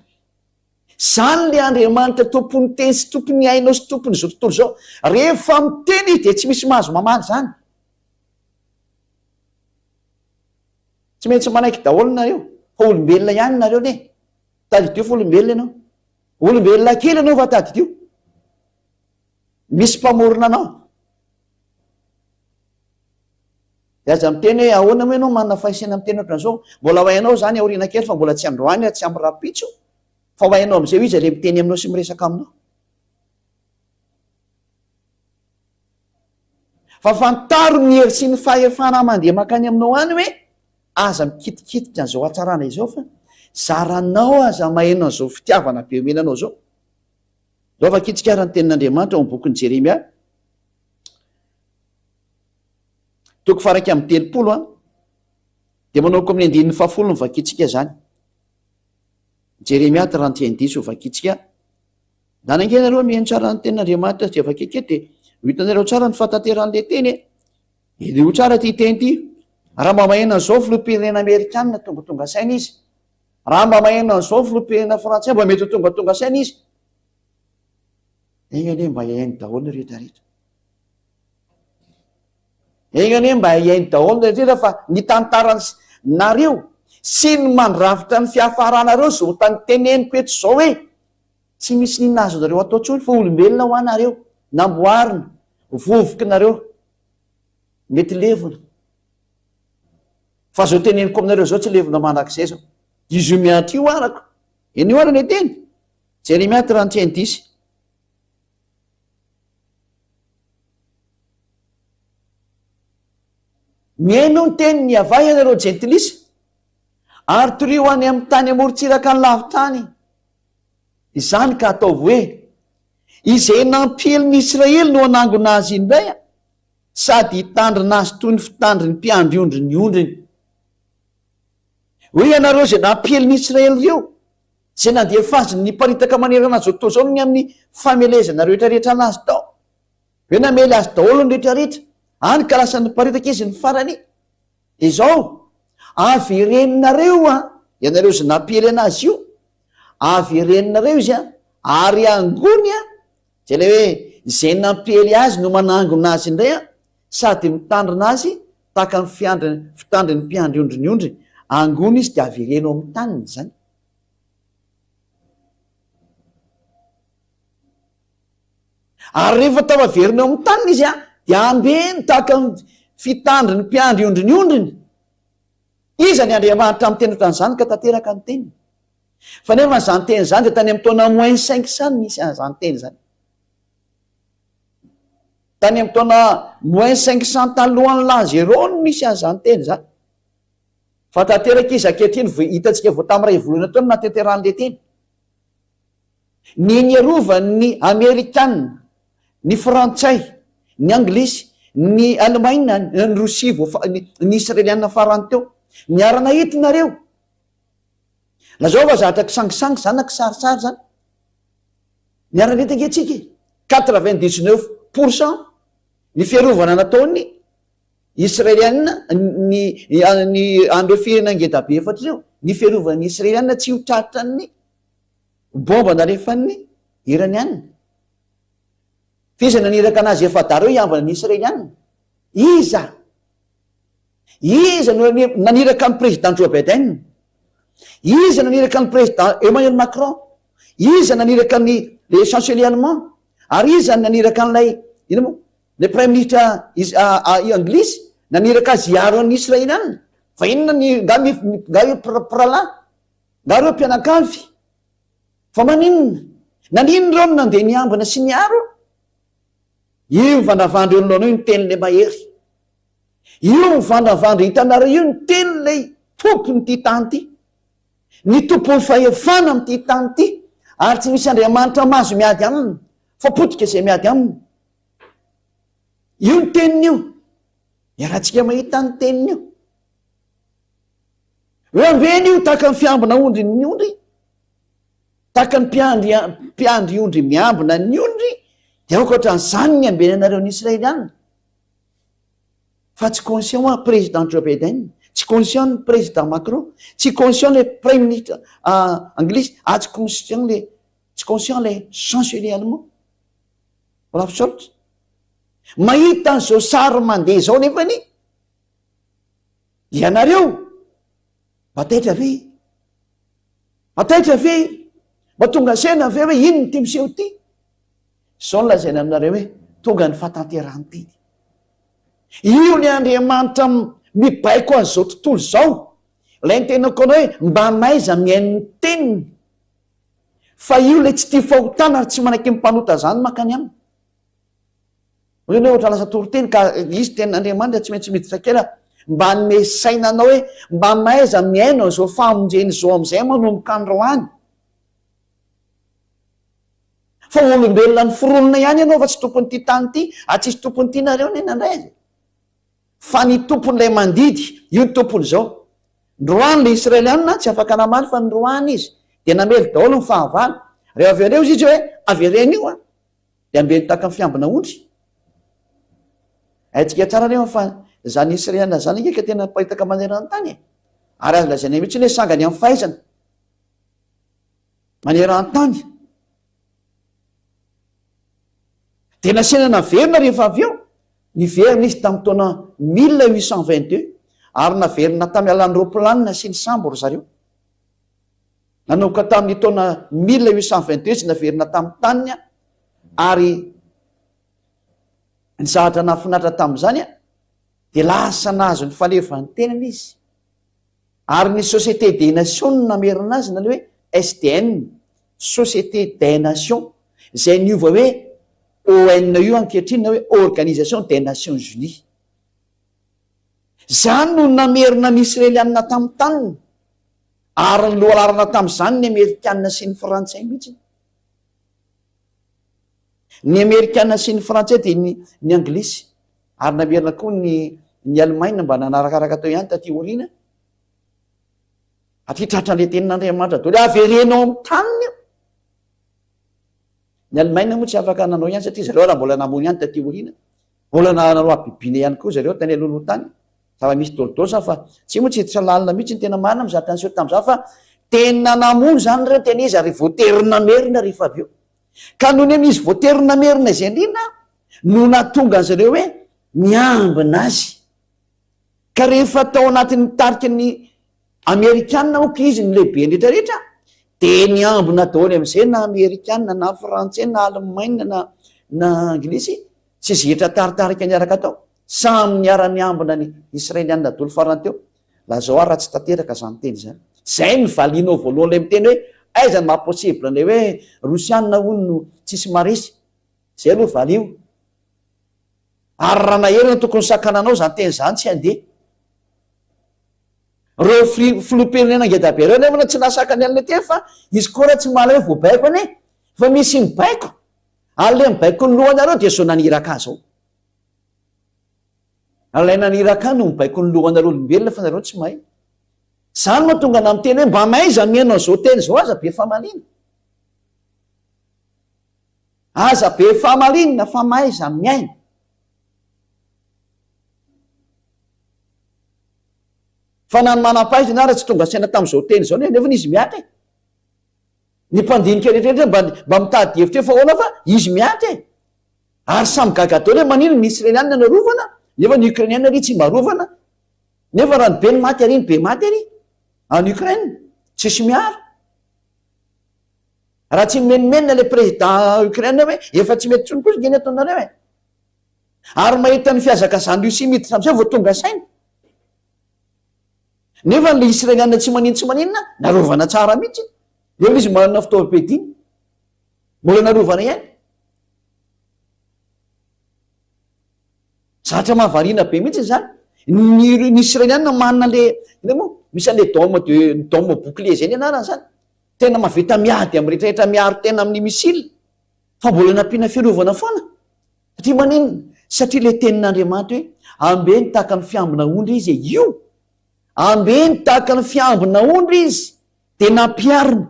S1: zany le Andriamanitra tompony teny sy tompony ainao sy tompony zao tontolo zao rehefa miteny izy de tsy misy mahazo mamaly zany tsy maintsy manaiky daholo nareo fa olombelona ihany nareo ne tady teo fa olombelona ianao olombelona kely anao fa tady teo misy mpamorona anao de aza miteny hoe ahoana moa ianao manana fahisena miteny ohatran'izao mbola ho hainao zany aoriana kely fa mbola tsy androany tsy amin'ny rapitso fa ho hainao am'izay izy le miteny aminao sy miresaka aminao fa fantaro ny hery sy ny fahefana mandeha makany aminao any hoe aza mikitikitika an'izao hatsarana izao fa zaranao aza mahaino an'izao fitiavana be omenanao zao zao fa kitsikara ny tenin'Andriamanitra ao amin'ny bokin'ny Jeremia toko faraka amin'ny telopolo de manaoko amin'ny andininy fahafolo ny vakitsika zany Jeremia 31:10 ho vakitsika nanangenareo mihaino tsara ny tenin'Andriamanitra sy vakike de hitanareo tsara ny fatanteran'le teny de ho tsara ty teny ty raha mba maheno an'izao filoham-pirenena Amerikanina tonga saina izy raha mba maheno an'izao filoham-pirenena frantsay mba mety ho tonga saina izy egny anie mba iainy daholo rehetrarehetra egny anie mba iainy daholo rehetrarehetra fa ny tantarany nareo sy ny mandravitra ny fiafaranareo zao tany teneniko eto zao hoe tsy misy ninona azo nareo atao tsony fa olombelona ho anareo namboarina vovoky nareo mety levona fa zao teneniko aminareo zao tsy levona manak'izay zao izy io miatra io arako eny arany teny Jeremia 31:10 mihaino ny teny ny avay ianareo jentilisa ary torio any amin'ny tany amorontsiraka ny lavitany izany ka ataovy hoe izay nampeliny Israely no anangona azy indray sady hitandrina azy toy ny fitandry ny mpiandry ondry ny ondriny hoe ianareo zay nampeliny Israely reo zay nandeha fazy niparitaka manerana azy zao zao ny amin'ny famelezana rehetrarehetra anazy tao hoe namely azy daholo ny rehetrarehetra any ka lasa niparitaka izy ny farany de zao avy reninareo ianareo zay nampely anazy io avy reninareo izy ary angony zay le hoe zay nampely azy no manangona azy indray a sady mitandrina azy tahaka ny fitandriny mpiandry ondronyondry angony izy de averenao amin'ny taniny zany. Ary rehefa tao averinao amin'ny taniny izy a de ambeny tahaka ny fitandriny mpiandry ondronyondriny iza ny Andriamanitra amin'ny teny ohatran'izany ka tanteraka ny teniny. Fa nefa zany teny zany de tany amin'ny taona -5 zany misy an'izany teny zany. Tany amin'ny taona -500 talohan'ny la zéro no misy an'izany teny zany. Fa tanteraka izy ankehitriny hitantsika vao tamin'ny ray voalohany taona natanteran'le teny. Ny niarovan'ny Amerikanina, ny Frantsay, ny Anglisy, ny Alemaina, ny Rosia, ny Israeliana farany teo niarana hitinareo. Lazao fa zatra kisangisangy zany na kisarisary zany. Niarana hita ankehitrika 99% ny fiarovana nataony Israeliana ny andreo firenena ngeda be efatra ireo, ny fiarovana ny Israeliana tsy ho tratra ny bomba narefan'ny Iraniana. Fiza naniraka anazy efadareo iambana ny Israeliana. Iza no naniraka ny président Joe Biden, iza naniraka ny président Emmanuel Macron, iza naniraka le chancelier allemand, ary iza naniraka an'ilay ino moa le premier ministre Anglisy naniraka azy hiaro an'ny Israeliana. Fa inona nga prala nga reo mpianakavy. Fa maninona nanino reo nandeha niambana sy niaro. Io mivandravandra eo nolonao io ny tenyle mahery, io mivandravandra hitanareo io ny tenyle tompony ty tany ty, ny tompony fahefana am'ty tany ty, ary tsy misy Andriamanitra mahazo miady aminy fa potika izay miady aminy. Io ny teniny io, iarahantsika mahita ny teniny io. Hoe ambeny io tahaka ny fiambina ondry ny ondry, tahaka ny mpiandry ondry miambina ny ondry, de aokatran'izany ny ambeny anareo ny Israeliana. Fa tsy conscient président Joe Biden, tsy conscient ny président Macron, tsy conscient le premier ministre Anglisy, tsy conscient le chancelier allemand. Voilà fisaotra. Mahita an'izao sary mandeha zao nefany ianareo mataitra ve mba tonga sena ve hoe ino ny ty miseho ty. Zao no lazaina aminareo hoe tonga ny fahatanterahany teny. Io ny Andriamanitra mibaiko an'izao tontolo zao. Ilay ny tenako anao hoe mba maiza mihain'ny teniny. Fa io le tsy tia fahotana ary tsy manaiky mpanota zany makany aminy. Hoe ohatra lasa toroteny ka izy tenin'Andriamanitra tsy maintsy miditra kely mba nome sainanao hoe mba maiza miaino an'izao famonjeny zao am'izay manomboka androany. Fa olombelona ny foronina ihany ianao fa tsy tompony ty tany ty, tsisy tompony ty nareo ny nandray. Fa ny tompon'ilay mandidy, io ny tompony zao. Ndroany le Israeliana tsy afaka namaly fa ndroany izy de namely daholo ny fahavalo. Rehefa avereo izy hoe avereny io de ambeny tahaka ny fiambina ondry. Aitsika tsara rehefa fa zany Israeliana zany ngeka tena pahitaka manerana tany. Ary azo lazaina mihitsy hoe sangany amin'ny fahaizana manerana tany. De nasenana verina rehefa avy eo, ny verina izy tamin'ny taona 1822 ary naverina tamin'ny alan'ny roaplanina sy ny sambo ry zareo. Nanomboka tamin'ny taona 1822 izy naverina tamin'ny taniny ary ny zavatra nahafinaritra tamin'izany de lasa nahazo ny falefan'ny tenany izy. Ary ny Société des Nations namerina azy na le hoe SDN, Société des Nations, izay niova hoe ONU ankehitriny na hoe Organisation des Nations Unies. Zany no namerina ny Israeliana tamin'ny taniny, ary ny lohalarana tamin'izany ny Amerikanina sy ny Frantsay mihitsy. Ny Amerikanina sy ny Frantsay dia ny Anglisy, ary namerina koa ny Alemaina mba nanarakaraka tao ihany taty aoriana. Aty tratran'le tenin'Andriamanitra daholo averenao amin'ny taniny io. Ny Alemaina moa tsy afaka nanao ihany satria zareo raha mbola namono ihany taty aoriana, mbola nanao abibina ihany koa zareo tany aloha tany. Zava misy dôlodôsa fa tsy moa tsy hiditra lalina mihitsy ny tena marina mizatra an'izao tamin'izao fa tena namono zany ireo tena izy ary voatery namerina rehefa avy eo. ka noho ny amin'izy voaterina merina izay andrina no natonga azy ireo hoe miambina azy. Ka rehefa tao anatin'ny tarika ny amerikanina oka izy ny lehibe rehetrarehetra de niambina daholo am'izay na amerikanina na frantsay na alemaina na anglisy tsy zehetra taritarika niaraka tao samy niara-niambina ny israelianina daholo farany teo. Lazao raha tsy tanteraka zany teny zany. Zay ny valinao voalohany lay miteny hoe aiza ny mahaposibla lay hoe rosianina hono no tsisy marisy. Zay aloha valio. Ary raha naherina tokony sakananao zany teny zany tsy andeha. Reo filoperenena ngedabe reo nefa tsy nasakany alina teny fa izy koa raha tsy mahala hoe voabaiko ane fa misy mibaiko. Ary le mibaiko ny lohanareo dia zao naniraka azy ao. Alay naniraka no mibaiko ny lohanareo olombelona fa nareo tsy mahay. Zany mahatonga na miteny hoe mba maiza mihainao zao teny zao aza be famalina. Aza be famalinina fa maiza miaina. Fa na ny manam-pahaizana ara tsy tonga saina tamin'izao teny zao nefa izy miatra. Ny mpandinika rehetrarehetra mba mitady hevitra fa ahoana fa izy miatra. Ary samy gaga daholo hoe manino ny israelianina narovana nefa ny ukrainiana ry tsy mba rovana. Nefa raha ny be ny maty ary ny be maty ary any Ukraine tsisy miara. Raha tsy menimenina le président Ukraine hoe efa tsy mety tsony kosa ngeny ataonareo e. Ary mahita ny fiazaka zany io sy miditra am'izay vao tonga saina. Nefa le israelianina tsy manino tsy maninona narovana tsara mihitsy. Eo izy manana fitaovam-piadiana mbola narovana ihany. Zatra mahavariana be mihitsy zany. Ny israelianina manana le misy an'le dôme bouclier zay ny anarany zany. Tena mavita miady amin'ny rehetrarehetra miaro tena amin'ny misily fa mbola nampiana fiarovana foana. Satria manino? Satria le tenin'Andriamanitra hoe ambe ny tahaka ny fiambina ondry izy io. Ambe ny tahaka ny fiambina ondry izy de nampiarina.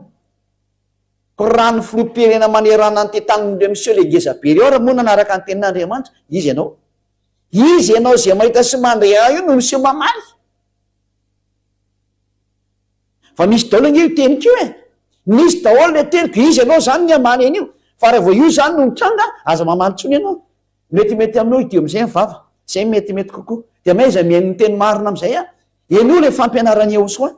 S1: Ko raha ny filoperena manerana ny tetanindreo monsieur le ngezabe reo raha moa nanaraka ny tenin'Andriamanitra izy ianao. Izy ianao zay mahita sy mandrea io no monsieur mamaly. Fa misy daholo io teniko io e. Misy daholo le teniko izy ianao zany ny amany an'io. Fa raha vao io zany no mitranga aza mamaly tsony ianao. Metimety aminao idio am'izay mivava. Zay metimety kokoa. De maiza mihaino ny teny marina am'izay a. Eno le fampianarany eo soa.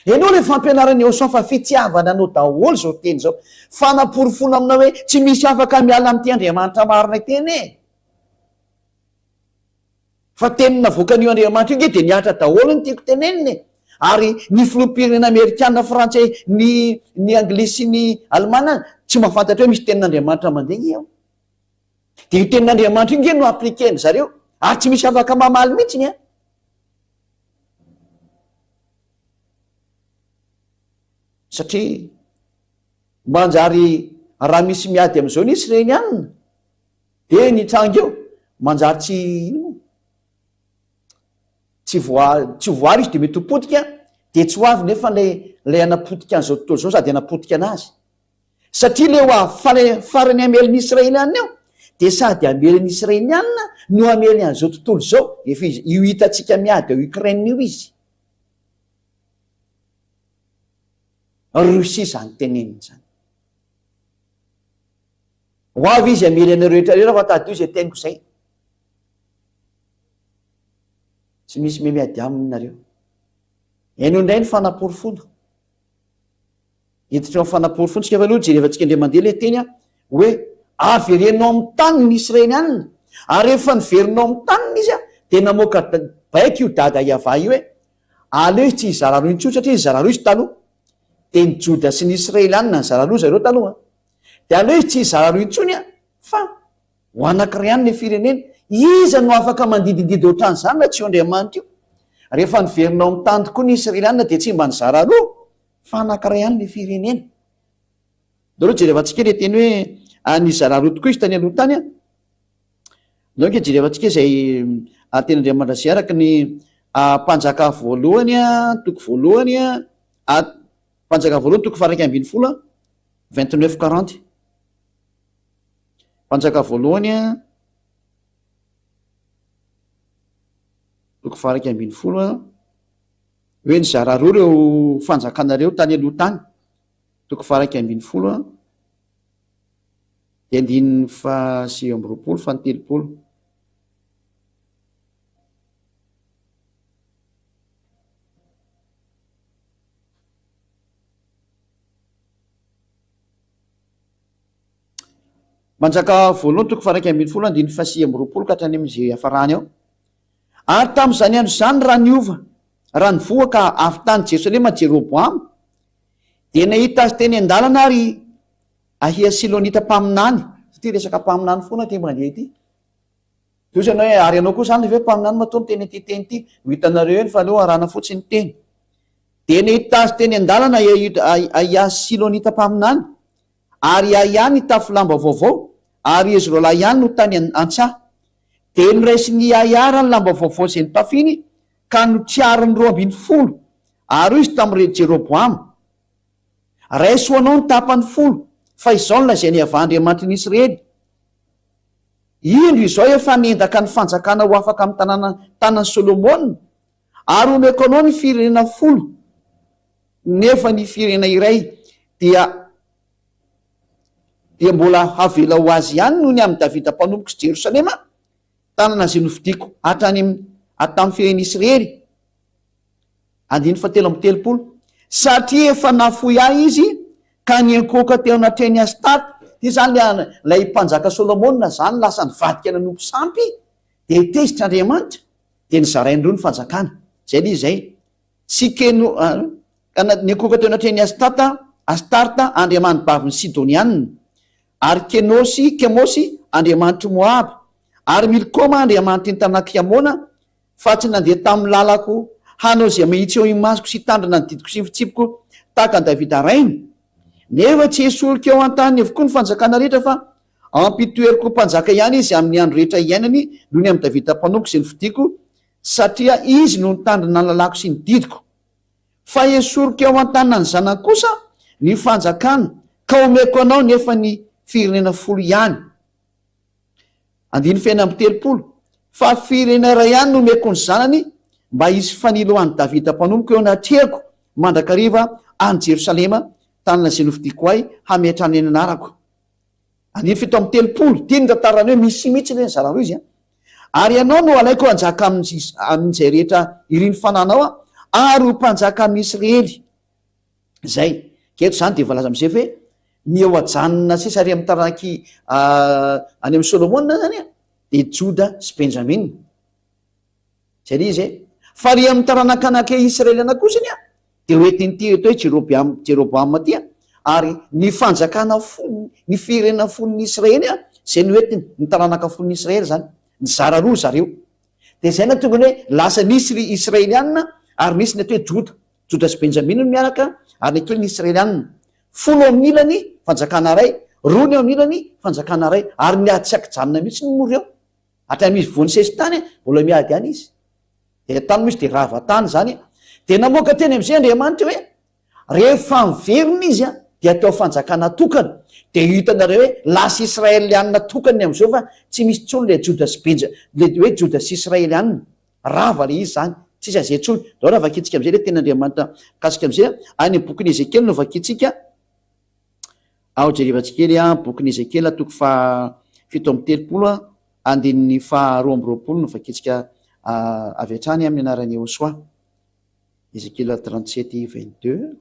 S1: Eno le fampianarany eo soa fa fitiavana anao daholo zao teny zao. Fanaporofona aminao hoe tsy misy afaka miala amin'ity Andriamanitra marina teny e. Fa teny navoakany io Andriamanitra io nge de niatra daholo ny tiako teneniny. Ary ny filopirenena amerikanina frantsay ny anglisy sy ny alemana tsy mahafantatra hoe misy tenin'Andriamanitra mandeha eo. De io tenin'Andriamanitra io nge no aplikeny zareo. Ary tsy misy afaka mamaly mihitsy ny a. Satria manjary raha misy miady am'izao ny israelianina de ny tranga eo manjary tsy voary izy de mety hopotika de tsy ho avy nefa le anapotika an'izao tontolo zao sady anapotika anazy. Satria le ho farany amelin'ny israelianina eo de sady amelin'ny israelianina no amely an'izao tontolo zao. Efa izy io hitantsika miady ao Ukraine io izy. Russie zany teneniny zany. Ho avy izy amely anareo rehetrarehetra fa tady io zay teniko zay. Tsy misy miady aminareo. Eno indray ny fanaporofona. Hiditra amin'ny fanaporofona tsika fa aloha jerevantsika indray mandeha le teny hoe averenao amin'ny tany ny israelianina. Ary rehefa niverinao amin'ny taniny izy de namoaka baika io dada Iava io hoe aleo izy tsy hizara roa intsony satria hizara roa izy taloha. De ny Joda sy ny israelianina ny zara roa zareo taloha. De aleo izy tsy hizara roa intsony fa ho anankiray ihany ny firenena. Iza no afaka mandidididy ohatran'izany na tsy io Andriamanitra io. Rehefa niverinao amin'ny tany tokoa ny israelianina de tsy mba nizara roa fa anankiray ihany ny firenena. Daholo jerevantsika le teny hoe ny zara roa tokoa izy tany aloha tany a. Donc jerevantsika izay tenin'Andriamanitra zay araka ny mpanjaka voalohany toko voalohany mpanjaka voalohany toko faha 120 29:40. Mpanjaka voalohany toko faha 120 hoe ny zara roa reo fanjakanareo tany aloha tany. toko faraiky ambin'ny folo de andininy fa 9 fa 3. manjaka voalohany toko faraiky ambin'ny folo andininy fa 9 ka hatrany am'izay afarany ao. Ary tam'izany andro zany raha niova raha nivoaka avy tany Jerosalema Jeroboam de nahita azy teny an-dalana ary ahia Silonita mpaminany, satria resaka mpaminany foana ty mandeha ity. Tosanao hoe ary anao koa zany ve mpaminany matoa teny ty teny ty, ho hitanareo eny fa aleo arana fotsiny teny. De nahita azy teny an-dalana ahia Silonita mpaminany ary ahia ny tafy lamba vaovao ary izy roa lahy ihany no tany an-tsaha. De noraisy ny ahia ny lamba vaovao zay notafiny ka notsiariny 12 ary izy tam're Jeroboam. Raiso anao ny tapany 10 fa izao nolazay ny avandriamanitra ny Israely. Indro izao efa nendaka ny fanjakana ho afaka amin'ny tanany Solomona ary omeko anao ny firenena 10 nefa ny firenena iray dia mbola havela ho azy ihany noho ny amin'ny Davida mpanompoky sy Jerosalema, tanana zay novidiako hatramin'ny firenena Israely. Andiny fa 3 satria efa nafoy ahy izy ka niankoka teo anatreny Astarte. Ty zany lay mpanjaka Solomona zany lasa nivadika nanompo sampy de tezitra Andriamanitra de nizaraindro ny fanjakana zay li zay sikeno niankoka teo anatreny Astarte andriamanitra baviny Sidonianina ary Kemosy andriamanitra Moab ary Milkoma andriamanitra ny tanàna Amona fa tsy nandeha tamin'ny lalako hanao zay mahitsy eo imasoko sy tandrana ny didiko sy fitsipiko tahaka ny Davida rainy. Nefa tsy esolika eo an-tany avokoa ny fanjakana rehetra fa ampitoeriko mpanjaka ihany izy amin'ny andro rehetra iainany noho ny amin'ny Davida mpanompoky zay novidiako, satria izy no nitandrina ny lalako sy ny didiko. Fa esorika eo an-tanina ny zanany kosa ny fanjakana ka omeko anao nefa ny firenena 10 ihany. Andiny fena amin'ny 3 fa firenena iray ihany no omeko ny zanany mba hisy faniloan'ny Davida mpanompoka eo anatrehako mandrakariva any Jerosalema tanana zay novidiako ahy hametrany eny anarako. Andiny 7 tiany tantarany hoe misy mihitsy le nyzara roa izy ary ianao no alaiko anjaka amin'izay rehetra iriny fananao ary ho mpanjaka amin'ny Israely. Zay keto zany de voalaza am'izay hoe ny eo ajanona sesary amin'ny taranaky any amin'ny Solomona zany de Joda sy Benjamin. Zay li izy fa ry amin'ny taranakanaky Israeliana kosany de hoetiny ty eto hoe Jeroboam ty ary ny fanjakana ny firenena 10 ny Israely zay ny hoetiny ny taranaka 10 ny Israely zany nizara roa zareo. De zay na tonga hoe lasa nisy ry Israelianina ary nisy ny atao hoe Joda sy Benjamin no miaraka ary ny atao hoe ny Israelianina. 10 amin'ny ilany fanjakana ray, 2 eo amin'ny ilany fanjakana ray ary miady tsy akijanona mihitsy ny moro eo hatramisy voany sesy tany mbola miady any izy. De tany misy de rava tany zany de namoaka teny am'izay Andriamanitra hoe rehefa miverina izy de atao fanjakana tokana. De hitanareo hoe lasa Israelianina tokany am'izao fa tsy misy tsony le Joda sy le hoe Joda sy Israelianina rava le izy zany tsisy azay tsony. Dao raha vakitsika am'izay le tena Andriamanitra kasika am'izay any bokin'ny Ezekely no vakitsika ao jerevantsika kely bokin'ny Ezekely toko fa 7 andininy fa 2 no vakitsika avy hatrany amin'ny anarany Hosoa. Ezekely 37:22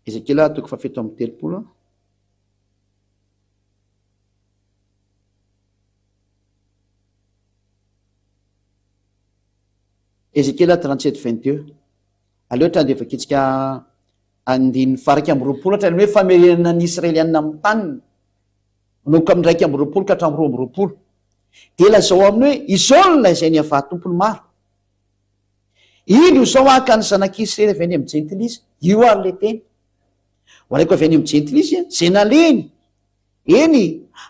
S1: Ezekely toko fa 7:30 Ezekely 37:22 aleotra de vakitsika andiny faraiky amby 20 hatrany hoe famerenana ny Israelianina amin'ny taniny manomboka amin'ny 1:20 ka hatramin'ny 2:20 de lazao aminy hoe izao no lazainy avahy tompony maro. Ino izao aka ny zanak'Israely avy any amin'ny Jentilisa, io ary le teny hoalaiko avy any amin'ny Jentilisa zay naleny eny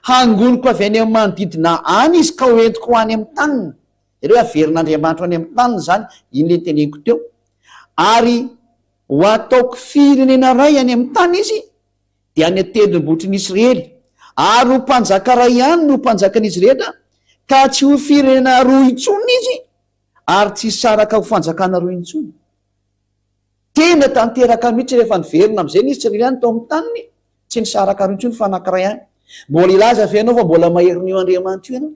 S1: hangoniko avy any amin'ny manodidina any izy ka hoentiko ho any amin'ny tanina. Ireo averin'Andriamanitra any amin'ny tanina zany iny le teneniko teo ary ho ataoko firenena ray any amin'ny tany izy de any atendrombotriny Israely ary ho mpanjaka ray ihany no mpanjakan'izy rehetra ka tsy ho firenena roa intsony izy ary tsy saraka ho fanjakana roa intsony. Tena tanteraka mihitsy rehefa niverina am'izay nisy Israeliany tao amin'ny taniny, tsy nisaraka roa intsony fa anankiray any. Mbola ilaza ve ianao fa mbola maherin'io Andriamanitra io ianao?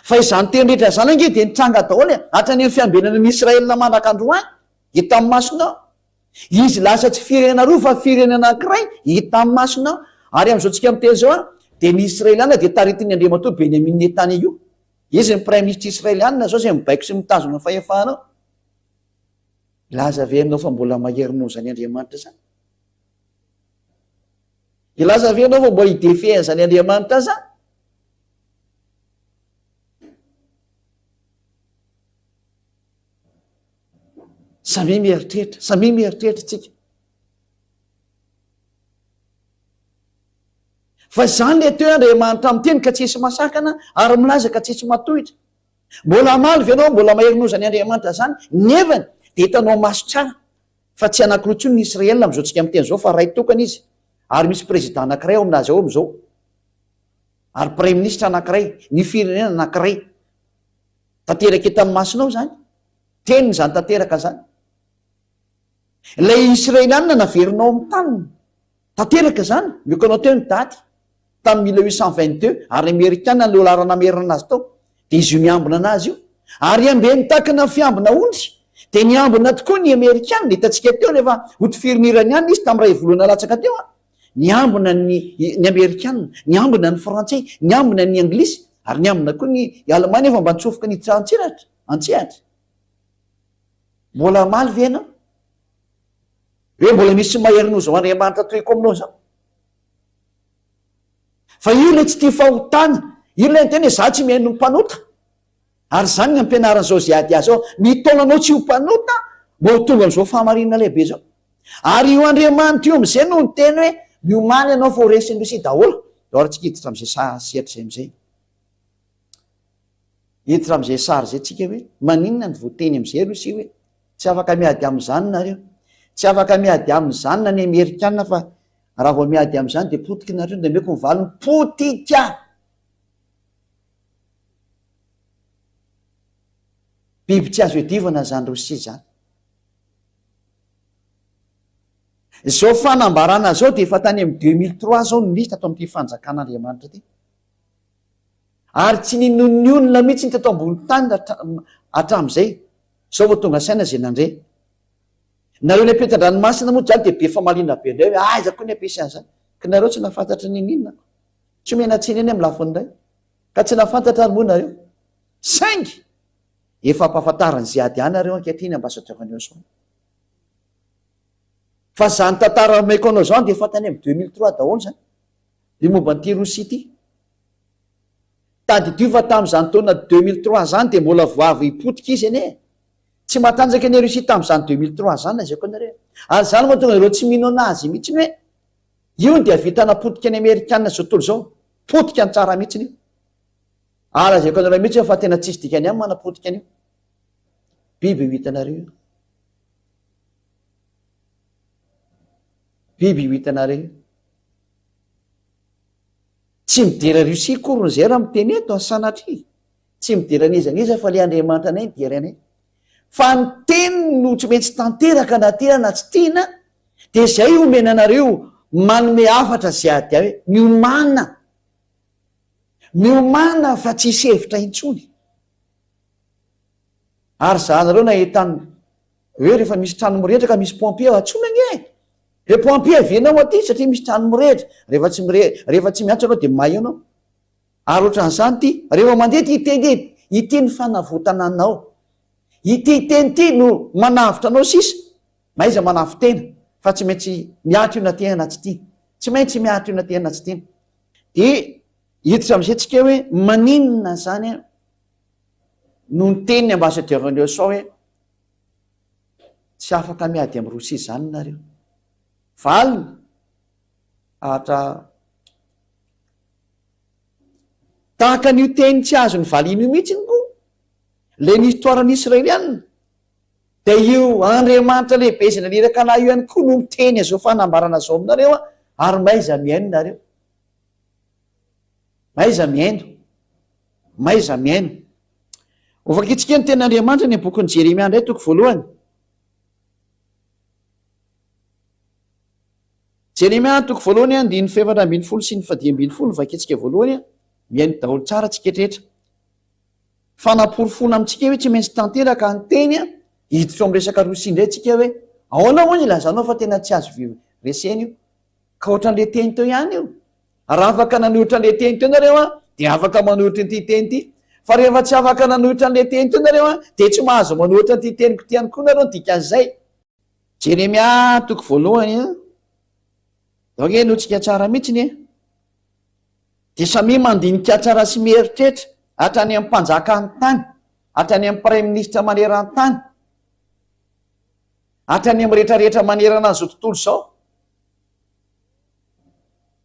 S1: Fa izany teny rehetra zany ange dia nitranga daholo hatrany amin'ny fiambenana ny Israelina manak'androany hita amin'ny masonao. Izy lasa tsy firenena roa fa firenena anankiray hita amin'ny masonao. Ary am'izao tsika miteny zao dia ny Israeliana dia taritin'ny Andriamanitra Benyamin Netanyahu. Izy ny prime ministre Israeliana zao izay mibaiko sy mitazona ny fahefanao. Ilaza ve ianao fa mbola maherinao zany Andriamanitra zany? Ilaza ve ianao fa mbola hidefeny zany Andriamanitra zany? Samy mieritreritra tsika. Fa zany le teo Andriamanitra miteny ka tsisy masakana ary milaza ka tsisy matohitra. Mbola maly ve ianao mbola maherinao zany Andriamanitra zany? Nevany dia hitanao maso tsara fa tsy anankiroa intsony ny Israelina am'izao tsika miteny zao fa ray tokana izy. Ary misy président anankiray ao aminazy ao am'izao. Ary premier ministre anankiray, ny firenena anankiray. Tanteraka eto amin'ny masonao zany. Teniny zany tanteraka zany. Ilay Israeliana naverinao amin'ny taniny. Tanteraka zany, miokanao teo ny daty. Tamin'ny 1822 ary Amerikana no lara namerina azy tao. Dia izy io miambina anazy io. Ary ambeny takana fiambina ondry. Dia niambina tokoa ny Amerikana, hitantsika teo rehefa hotifirnirany ihany izy tamin'ny ray volana latsaka teo. Niambina ny Amerikana, niambina ny Frantsay, niambina ny Anglisy, ary niambina koa ny Alemana efa mba nitsofoka ny antsehatra. Mbola maly ve ianao? Hoe mbola misy maherinao zao Andriamanitra toyko aminao zao? Fa io ilay tsy tia fahotana, io ilay tena za tsy mihaino ny mpanota. Ary zany ny ampianaran'izao zay ady azy ao, mitaonanao tsy ho mpanota, mbo tonga am'izao fahamarinana lehibe zao. Ary io Andriamanitra io am'izay no ny teny hoe miomany ianao fa ho resiny Rosia daholo. Ary tsika hiditra am'izay sehatra zay am'izay. Hiditra am'izay sary zay tsika hoe maninona ny voateny am'izay Rosia hoe tsy afaka miady am'izany nareo. Tsy afaka miady am'izany na ny Amerikana fa raha vao miady am'izany dia potika nareo dia meko mivaly ny potika. Biby tsy azo hiadivana zany Rosia zany. Zao fanambarana zao dia efa tany amin'ny 2003 zao no nisy tato amin'ity fanjakan'Andriamanitra ty. Ary tsy ninonionona mihitsy ny tato ambony tany hatramin'izay. Zao vao tonga saina zay nandre. Nareo ny ampetan-dranomasina moa zany dia be famaliana be indray hoe aiza koa ny ampiasa azy zany. Ka nareo tsy nafantatra ninona. Tsy omena tsiny eny amin'ny lafiny indray. Ka tsy nafantatra ary moa nareo. Saingy efa ampahafantarany zay ady ihany nareo ankehitriny ambasadaraneo zao. Fa zany tantara maiko anao zao dia efa tany amin'ny 2003 daholo zany. Ny momba n'ity Rosia ity. Tadidiova tamin'izany taona 2003 zany dia mbola voavy hipotika izy anie. Tsy matanjaka ny Rosia tamin'izany 2003 zany azy koa nareo. Ary zany moa tonga ireo tsy mino anazy mihitsy hoe io dia vitana potika ny Amerikana zao tontolo zao. Potika ny tsara mihitsy io. Ary azy koa nareo mihitsy fa tena tsisy dikany ihany manapotika an'io. Biby ho hitanareo. Biby ho hitanareo. Tsy midera Rosia korony zay raha miteny eto ny sanatria. Tsy midera nizaniza fa le Andriamanitra anay mideranay. Fa ny teny no tsy maintsy tanteraka na tena na tsy tiana dia izay omena anareo manome hafatra zay ady hoe miomana fa tsisy hevitra intsony. Ary zanareo nahitany hoe rehefa misy trano mirehitra ka misy pompier atsona anie. Re pompier vienao aty satria misy trano mirehitra. Rehefa tsy miantso anao dia may ianao. Ary ohatran'izany ity rehefa mandeha ty ity ny fanavotana anao. Ity teny ity no manavitra anao sisa. Maiza manavy tena fa tsy maintsy miatro io na tena na tsy tiana. Tsy maintsy miatro io na tena na tsy tiana. Dia hiditra amin'izay tsika hoe maninona zany no ny teniny ambasaderaneo sao hoe tsy afaka miady amin'ny Rosia zany nareo. Valina tahaka n'io teny tsy azo ny valiana io mihitsy koa le ny histoiran'ny Israeliana. Dia io Andriamanitra lehibe izay naniraka anahy io ihany koa no miteny azao fanambarana zao aminareo ary maiza miaino nareo. Maiza miaino. ovakitsika ny ten'andriamanitra ny bokyny jeremia indray toko voalohany. jeremia toko voalohany a ndiny fefatra ambiny folo sy ny fadiambiny folo vakitsika voalohany a miainy daholo tsara tsiketrehetra fanaporofona amintsika hoe tsy maintsy tanteraka ny teny a hiditra amy resaka rosi indray tsika hoe ahoana hoany ilazanao fa tena tsy azo reseny io ka ohatran'le teny teo ihany io raha afaka nanohitra n'le teny teo nareo a de afaka manohitra nyity teny ity fa rehefa tsy afaka nanohitra n'le teny teo nareo a de tsy mahazo manohitra nyty tenyko tiany koa nareo dikazay. jeremia toko voalohany a daoge no tsika tsara mihitsiny e de samy mandinika tsara sy mieritrehitra hatrany amin'ny mpanjaka ny tany hatrany amin'ny prime ministre manerany tany hatrany amin'ny rehetrarehetra manerana an'izao tontolo zao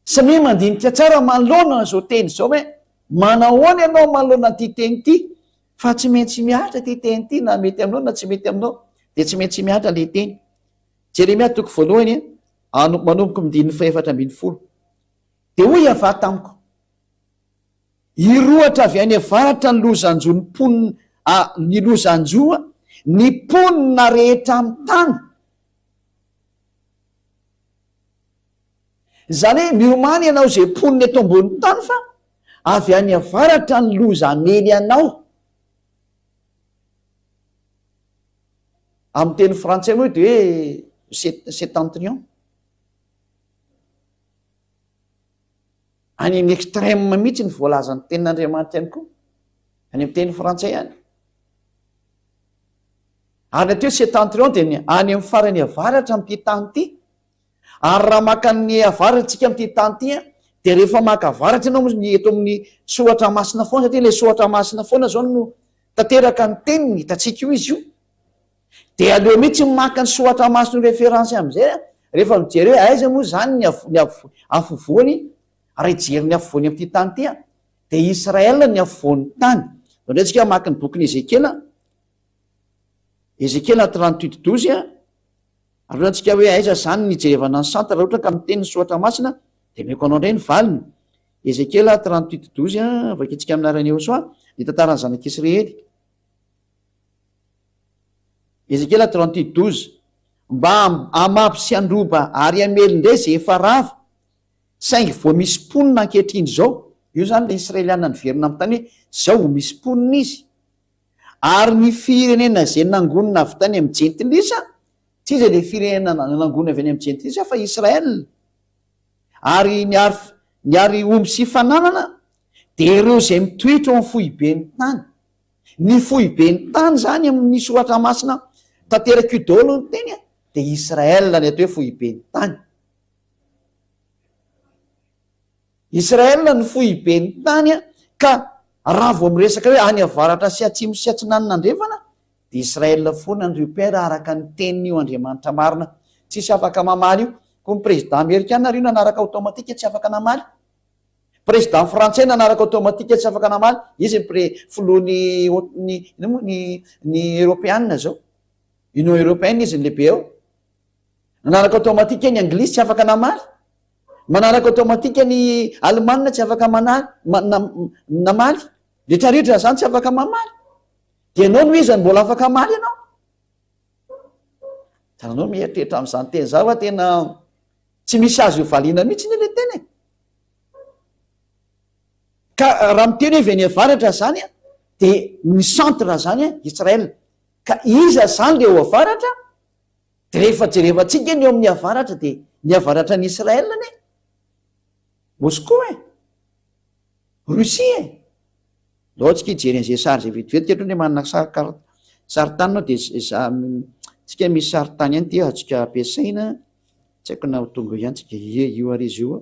S1: samy mandinika tsara manoloana zao teny zao hoe manahoana ianao manoloana ty teny ity fa tsy maintsy miatra ty teny ity na mety aminao na tsy mety aminao de tsy maintsy miatra le teny. jeremia toko voalohany manomboka midiny faefatra ambiny folo de hoy ava tamiko iroatra avy any avaratra ny lozanjo ny ponina ny lozanjoa ny ponina rehetra amy tany zany hoe miomany ianao zay ponina eto amboniny tany fa avy any avaratra ny loza amely anao. Amin'ny teny frantsay moa de hoe septentrion any amin'ny extrême mihitsy ny voalazany tenin'andriamanitra ihany koa any amin'ny teny frantsay ihany ary nateo septentrion de any amin'ny farany avaratra am'ty tany ity ary raha maka ny avaratsika am'ty tany ity a de rehefa maka avaratra ianao ny eto amin'ny sohatra masina foana satria le sohatra masina foana zao no tanteraka ny teniny hitatsika io izy io de aleo mihitsy maka ny sohatra masina référence am'izay a rehefa mijery hoe aiza moa zany ny afovoany raha ijery afovoany am'ty tany ity a de Israel ny afovoan'ny tany ndray tsika maka ny bokyny Ezekiela 38:12 a ary antsika hoe aiza zany nijerevana ny santa raha ohatra ka miteny sohatra masina de meko anao indray ny valiny. Ezekiela 38:12 a vakitsika aminarany eo soa ny tantarany zanak'Israely. Ezekiela 38:12 mba amapy sy androba ary amely ndray zay efa rava saingy vo misy ponina ankehitriny zao io zany le israeliana nyverina amy tany hoe zao misy ponina izy ary ny firenena zay nangonina avy tany amy jentilisa tsy izy le firenena nangonina avy any amy jentilisa fa Israel ary niary omby sy fananana de ireo zay mitoetra amy fohibeny tany ny fohibeny tany zany amin'ny sohatra masina tanteraka io daholo ny teny a de Israel ny atao hoe fohibeny tany. Israel ny fohibeny tany a ka raha vo miresaka hoe any avaratra sy atsimo sy atsinanina andrefana de Israel foana ny repère araka ny tenin'io andriamanitra marina tsisy afaka mamaly io koa ny président amerikana ry io nanaraka automatika tsy afaka namaly président frantsay nanaraka automatika tsy afaka namaly izy filohan'ny européanina zao union européenne izy ny lehibe ao nanaraka automatika ny anglisy tsy afaka namaly manaraka automatika ny alemanina tsy afaka namaly rehetrarehetra zany tsy afaka mamaly de anao no izany mbola afaka maly ianao anao mieritreritra am'izany teny za fa tena tsy misy azo io valiana mihitsy ny le teny ka raha miteny hoe veny avaratra zany a de ny centre zany a Israel ka iza zany le ho avaratra de rehefa jerevantsika ny eo amin'ny avaratra de ny avaratra ny Israel ny Moscou Russie laotsika hijery an'izay sary zay vetivety ketrony hoe manana sarytanina de tsika misy sarytany ihany ty atsika ampiasaina tsy haiko na tonga ihany tsika io ary izy io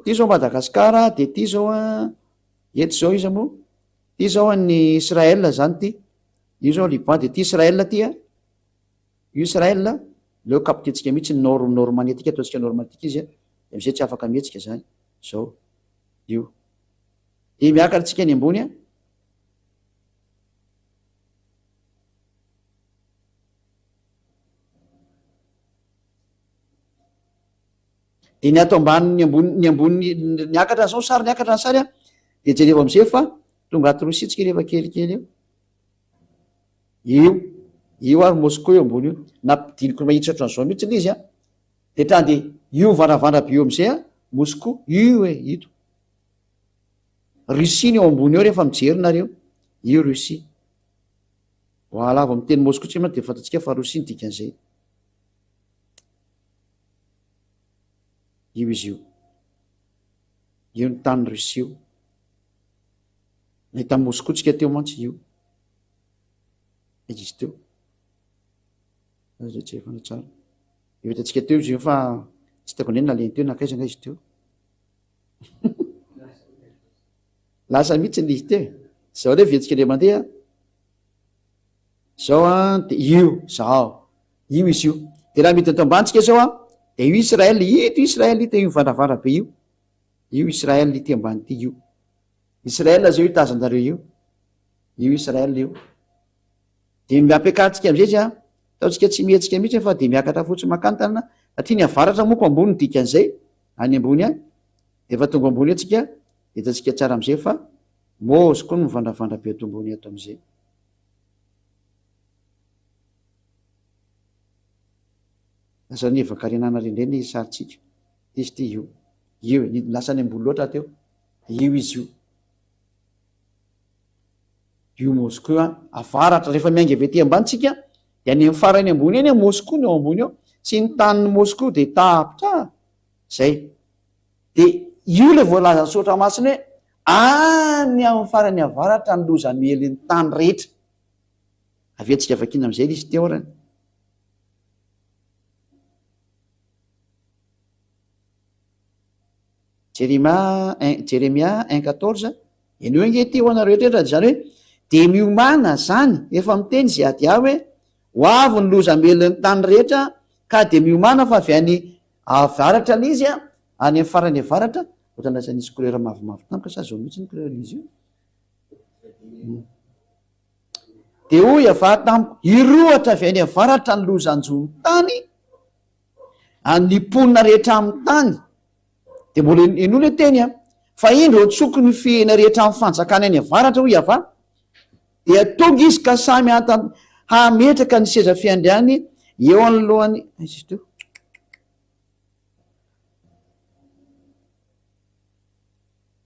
S1: ty zao Madagasikara de ty zao a eto zao izy moa ty zao ny Israel zany ty io zao Liban de ty Israel ty a io Israel leo kapitentsika mihitsy normanie tika ataotsika normanie tika izy a de amizay tsy afaka mihetsika zany zao io de miakatra tsika ny ambony a de ny ato ambany ny ambony niakatra zao sary niakatra ny sary a de jereva am'izay fa tonga aty rositsika rehefa kelikely io ary Moscou eo ambony io nampidiniko mahitsatra n'izao mihitsy l izy a de trany de io varavara be eo am'izay a Moscou io ito Russie ny eo ambony eo rehefa mijerynareo io Russie voilà vo miteny Moscou tsy ma de fantatsika fa Russie ny dikan'izay io izy io ny tany Russie io nahita Moscou tsika teo mantsy io izy teo tsy efana tsara io hitatsika teo izy io fa tsy taoko ndreny naleny teo nakaizanga izy teo lasa mihitsy ny izy teo zao le vetsika le mandeha zao a de io izy io de raha mity ato ambantsika zao a de io Israel ito io varavara be io Israel ity ambany ity io Israel zao io tazanareo io Israel io de miampiakatsika am'izay izy a taotsika tsy mihetsika mihitsy fa de miakatra fotsy makantana satria ny avaratra moko ambony dikan'izay any ambony a de efa tonga ambony atsika hitatsika tsara am'izay fa mosy koa no mivandravandra be ato ambony ato am'izay lasa nyvakarenana rendreny izy saritsika izy ty io lasa ny ambony loatra teo io izy io Moscou a avaratra rehefa miainga avy ety ambanitsika de any amin'ny farany ambony eny Moscou ny eo ambony eo sy ny tanin'ny Moscou de tapitra zay de io le voalaza sotra masiny hoe any amin'ny farany avaratra ny loza mely ny tany rehetra avetsika vakina am'izay izy teo rany Jeremia 1:14 eny eo nge teo anareo rehetra zany hoe de miomana zany efa miteny zay ady ah hoe ho avy ny loza mely ny tany rehetra ka de miomana fa avy any avaratra l'izy a any amin'ny farany avaratra ohatran'asanisy kolera mavomavo tamika sa zao mihitsy ny koleraizy io de hoy ava tamiko irohatra avy any avaratra ny lozanjony tany any ponina rehetra amin'ny tany de mbola en'olo teny a fa indro tsoko ny fihena rehetra amin'ny fanjakana any avaratra hoy ava de atonga izy ka samy hametraka ny seza fiandriany eo anylohany teo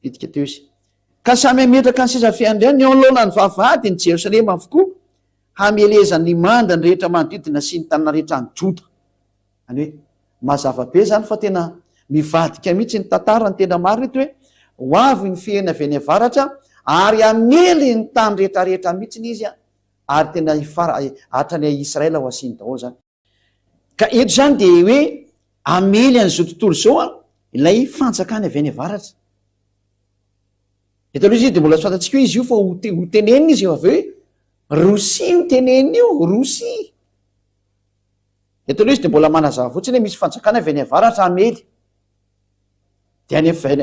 S1: itika teo izy ka samy hametraka ny seza fiandriany eo anylohana ny vavahady ny Jerosalema avokoa hamelezany manda ny rehetra manodidina sy ny tanana rehetra ny Jota any hoe mazava be zany fa tena mivadika mihitsy ny tantara ny tena marina ety hoe ho avy ny fihena avy any avaratra ary amely ny tany rehetrarehetra mihitsy izy a ary tena hatrany Israela ho asiny daholo zany ka eto zany de hoe amely an'izao tontolo zao a ilay fanjakany avy any avaratra eto aloha izy de mbola tsy fantatsika hoe izy io fa ho tenenina izy eo avy hoe Rosia ho tenenina io Rosia eto aloha izy de mbola manazava fotsiny hoe misy fanjakana avy any avaratra amely de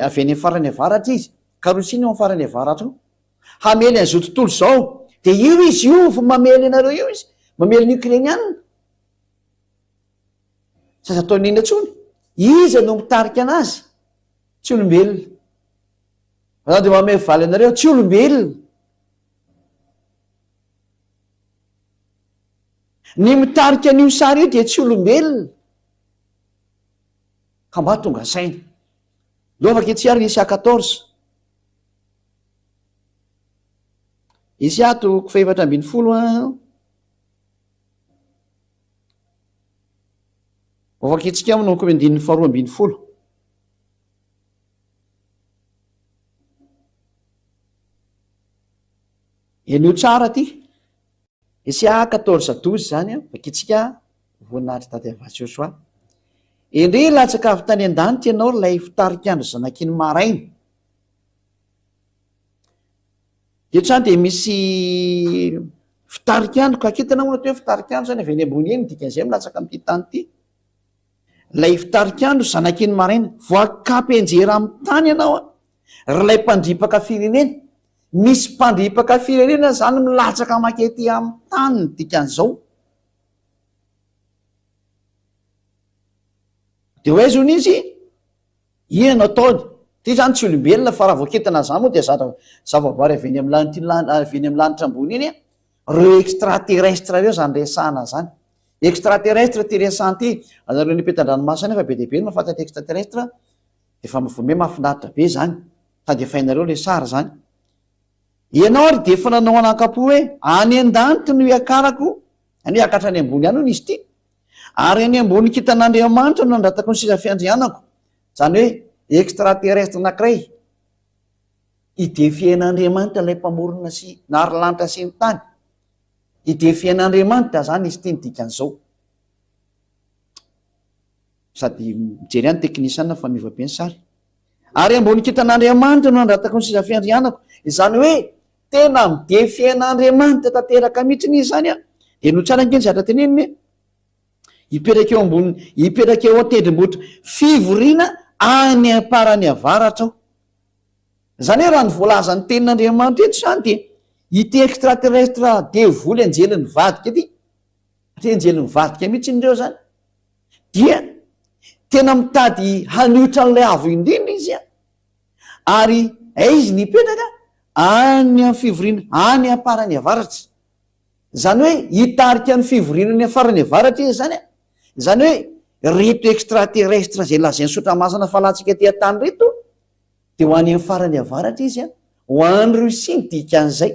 S1: avy any farany avaratra izy ka Rosia ny eo amin'ny farany avaratra ao hamely an'izao tontolo zao de io izy io vo mamely anareo io izy mamely ny Ukrainiana saza ataony iny atsony iza no mitarika anazy tsy olombelona fa de mamely valy anareo tsy olombelona ny mitarika an'io sary io de tsy olombelona ka mba tonga saina lovaka etsy ary Isia 14 Isia toko fahefatra ambin'ny folo a ovaka etsika aminao andininy faharoa ambin'ny folo enio tsara ty Isia 14:12 zany a vakitsika voninahitry tady avasy Josoa endre latsaka avy tany an-danitra ianao lay fitarikandro zanakiny maraina eotrany de misy fitarikandro ka kitana moa to hoe fitarikandro zany avy any ambony eny dikan'izay milatsaka am'ty tany ity lay fitarikandro zanakiny maraina voakapy enjera amin'ny tany ianao a ry lay mpandripaka firenena misy mpandripaka firenena zany milatsaka makety amin'ny tany ny dikan'izao de ho aizony izy inona ataony ty zany tsy olombelona fa raha voaketana zany moa de zavaboary avy eny amin'ny lanitra ambony iny reo extraterrestre reo zany resahana zany. Extraterrestre ty resahanty anareo nipetan-dranomasina fa be deaibe no mahafantaty extraterrestre defa vome mahafinaritra be zany sady efainareo le sara zany. Ianao ary de efa nanao anakapo hoe any an-danity no iakarako any akatra any ambony any no izy ty ary any ambony kitan'Andriamanitra no nandratako ny sisa fiandrianako zany hoe extraterrestre anankiray idefian'Andriamanitra ilay mpamorona sy nary lanitra sy ny tany idefian'Andriamanitra zany izy ty ny dikan'izao sady mijery any teknisiana fa miova be ny sary ary ambony kitan'Andriamanitra no nandratako ny sisa fiandrianako izany hoe tena midefian'Andriamanitra tanteraka mihitsiny izy zany a de no tsara nkeny zatra teneniny hipetraka eo ambony hipetraka eo an-tendrombohitra fivoriana any aparany avaratra ao zany hoe raha ny voalazany tenin'Andriamanitra eto zany de ity extraterrestre devoly anjeliny vadika ty satria anjeliny vadika mihitsy indreo zany dia tena mitady haniotra an'ilay avo indrindra izy a ary izy nipetraka any amin'ny fivoriana any aparany avaratra zany hoe hitarika ny fivoriana ny afarany avaratra izy zany a zany hoe reto extraterrestre zay lazay ny sotramasana falantsika ty an-tany reto de ho any amin'ny farany avaratra izy a ho any Rosia ny dikan'izay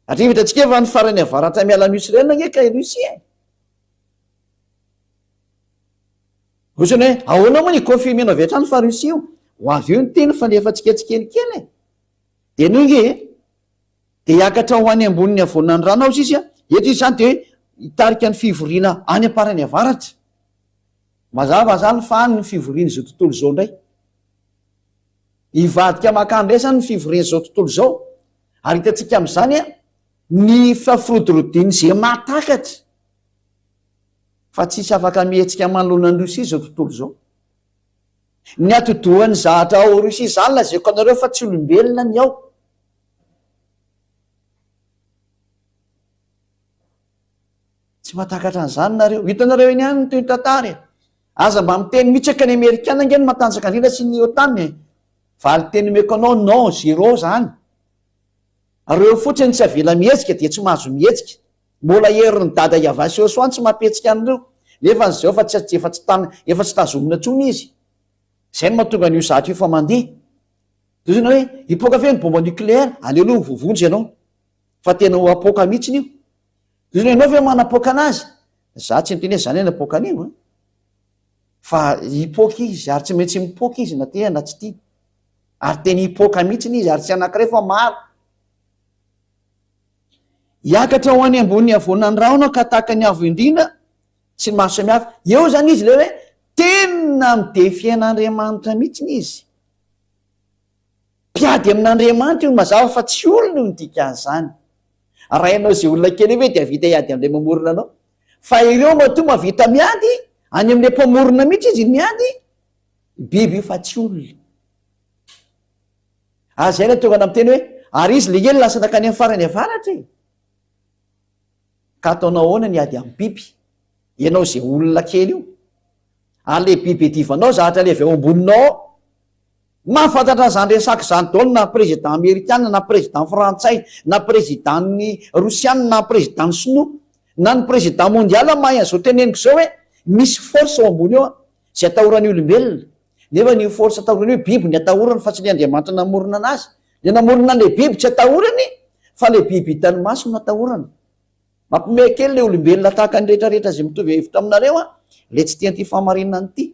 S1: satria vitantsika efa ny farany avaratra miala amin'ny Israel nge ka Rosia ohatrany hoe ahoana moa ny confirmenao avy hatrany fa Rosia io ho avy eo ny teny fa nefa tsiketsikelykely de noho nge de hiakatra ho any amboniny avonany rano ao izy a eto izy zany de hoe hitarika ny fivoriana any aparany avaratra mazava zany fa any ny fivoriana zao tontolo zao ndray hivadika makany ndray zany ny fivoriana zao tontolo zao ary hitatsika am'izany a ny fafirodrodiny zay matakatra fa tsisy afaka mihetsika manoloana ny Rosia zao tontolo zao ny atodohan'ny zahatra ao Rosia zany lazaiko anareo fa tsy olombelona ny ao tsy mahatakatra an'izany nareo hitanareo eny any ny toy ny tantara aza mba miteny mihitsaka ny Amerikana nge ny matanjaka indrindra sy ny OTAN valy teny meko anao non zero zany reo fotsiny tsy avela mihetsika de tsy mahazo mihetsika mbola herin'ny dada iavasy eo soany tsy mampetsika an'ireo nefa n'izao efa tsy tazomina tsony izy zay no mahatonga n'io zatra io fa mandeha tozana hoe hipoaka fe ny bomba nucléaire aleoloha vovonjy ianao fa tena ho apoka mihitsiny io tozana ianao fe manapoka anazy za tsy noteny hoe zany hoe napoka an'io fa hipoka izy ary tsy maintsy mipoka izy na te na tsy tia ary teny hipoka mihitsiny izy ary tsy anankiray fa maro hiakatra ho any ambon'ny avonany raonao ka tahaka ny avo indrindra sy ny maro samihafa eo zany izy le hoe tena midefian'Andriamanitra mihitsiny izy mpiady amin'Andriamanitra io mazava fa tsy olona io nidika an'izany raha ianao zay olona kely hoe de avita hiady amin'ilay mamorona anao fa ireo matoa mavita miady any amin'ilay mpamorona mihitsy izy miady biby io fa tsy olona azay na tonga ana miteny hoe ary izy le ely lasa nakany amin'ny farany avaratra ka ataonao ahoana ny ady amin'ny biby ianao zay olona kely io ary le biby edivanao zahatra le avy ao amboninao mahafantatra zany resaka zany daolo na président américain na président frantsay na présidentny rosiana na président sinoa na ny président mondial mahay an'izao teneniko zao hoe misy force ao ambony eo a zay atahorany olombelona nefa ny force atahorany hoe biby ny atahorany fa tsy ny Andriamanitra namorona anazy le namorona le biby tsy atahorany fa le biby hitany maso no atahorany mampime kely le olombelona tahaka ny rehetrarehetra zay mitovy hevitra aminareo a le tsy tian'ity famarinana an'ity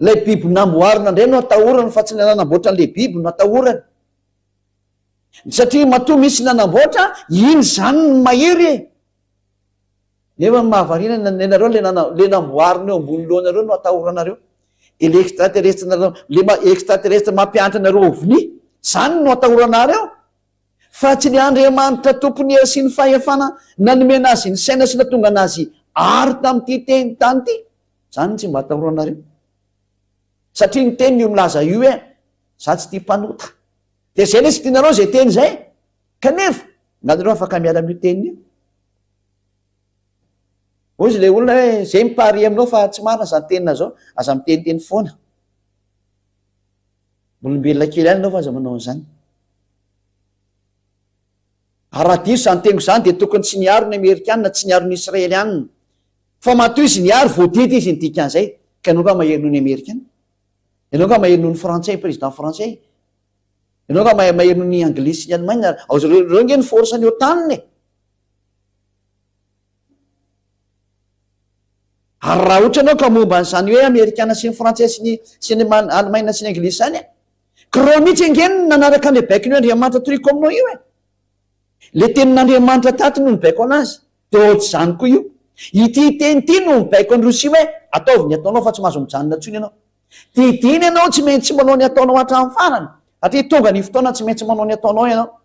S1: lay biby namboarina indray no atahorany fa tsy ny nanamboatra n'le biby no atahorany satria matoa misy nanamboatra iny zany ny mahery nefa ny mahavarinana nareo le namboarina eo ambony lohanareo no atahoranareo de le extraterrestre nareo le extraterrestre mampianatra nareo oviny zany no atahoranareo fa tsy ny Andriamanitra tompony sy ny fahefana nanome azy ny saina sy natonga anazy ary tamin'ity teny tany ity zany tsy mba atahoranareo satria ny teny io milaza io hoe za tsy tia mpanota de zay le sy tianareo zay teny zay kanefa nareo afaka miala amin'io teniny io ozy le olona hoe zay mipary aminao fa tsy marina zany tenina zao, aza miteniteny foana. Olombelona kely any anao fa aza manao an'izany. Raha diso zany teniko zany de tokony tsy niaro ny Amerikanina, tsy niaro ny Israelianina. Fa matoy izy niaro voatety izy ny dikan'izay. Ka ianao ka mahery noho ny Amerikanina? Ianao ka mahery noho ny Frantsay, président Frantsay? Ianao ka mahery noho ny Anglisy sy ny Allemagne? Reo nge ny force ny otaniny e. Ary raha ohatra anao ka momba an'izany hoe Amerikana sy ny Frantsay sy ny Allemagne sy ny Anglisy zany e, ka reo mihitsy angeny nanaraka an'le baiko ny Andriamanitra toriko aminao io e. Le tenin'Andriamanitra taty no mibaiko anazy. De ohatr' zany koa io. Ity teny ity no mibaiko ny Rosia hoe ataovy ny ataonao fa tsy mahazo mijanona intsony ianao. Didiny ianao tsy maintsy manao ny ataonao hatramin'ny farany. Atria tonga ny fotoana tsy maintsy manao ny ataonao ianao.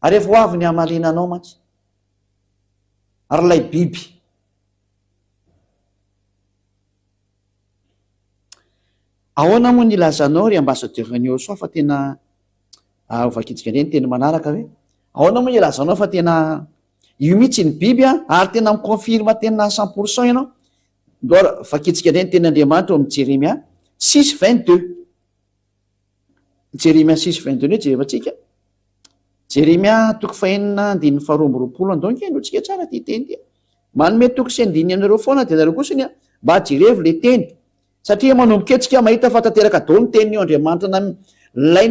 S1: Ary efa ho avy ny hamalinanao mantsy. Ary lay biby. Ahoana moa ny ilazanao ry ambassadeur-n'ny Osoa fa tena ovakitsika indray ny teny manaraka hoe ahoana moa ny ilazanao fa tena io mihitsy ny biby ary tena miconfirme tena 100% ianao. Ndora vakitsika indray ny ten'Andriamanitra amin'ny Jeremia 6:22. Jeremia 6:22 no jerevantsika. Jeremia toko fahenina andininy faharoa amby roapolo andao nke notsika tsara ty teny ty. Manome toko sy andininy anareo foana de nareo kosa mba jerevy le teny. Satria manomboka etsika mahita fa tanteraka dao ny teniny io Andriamanitra na lay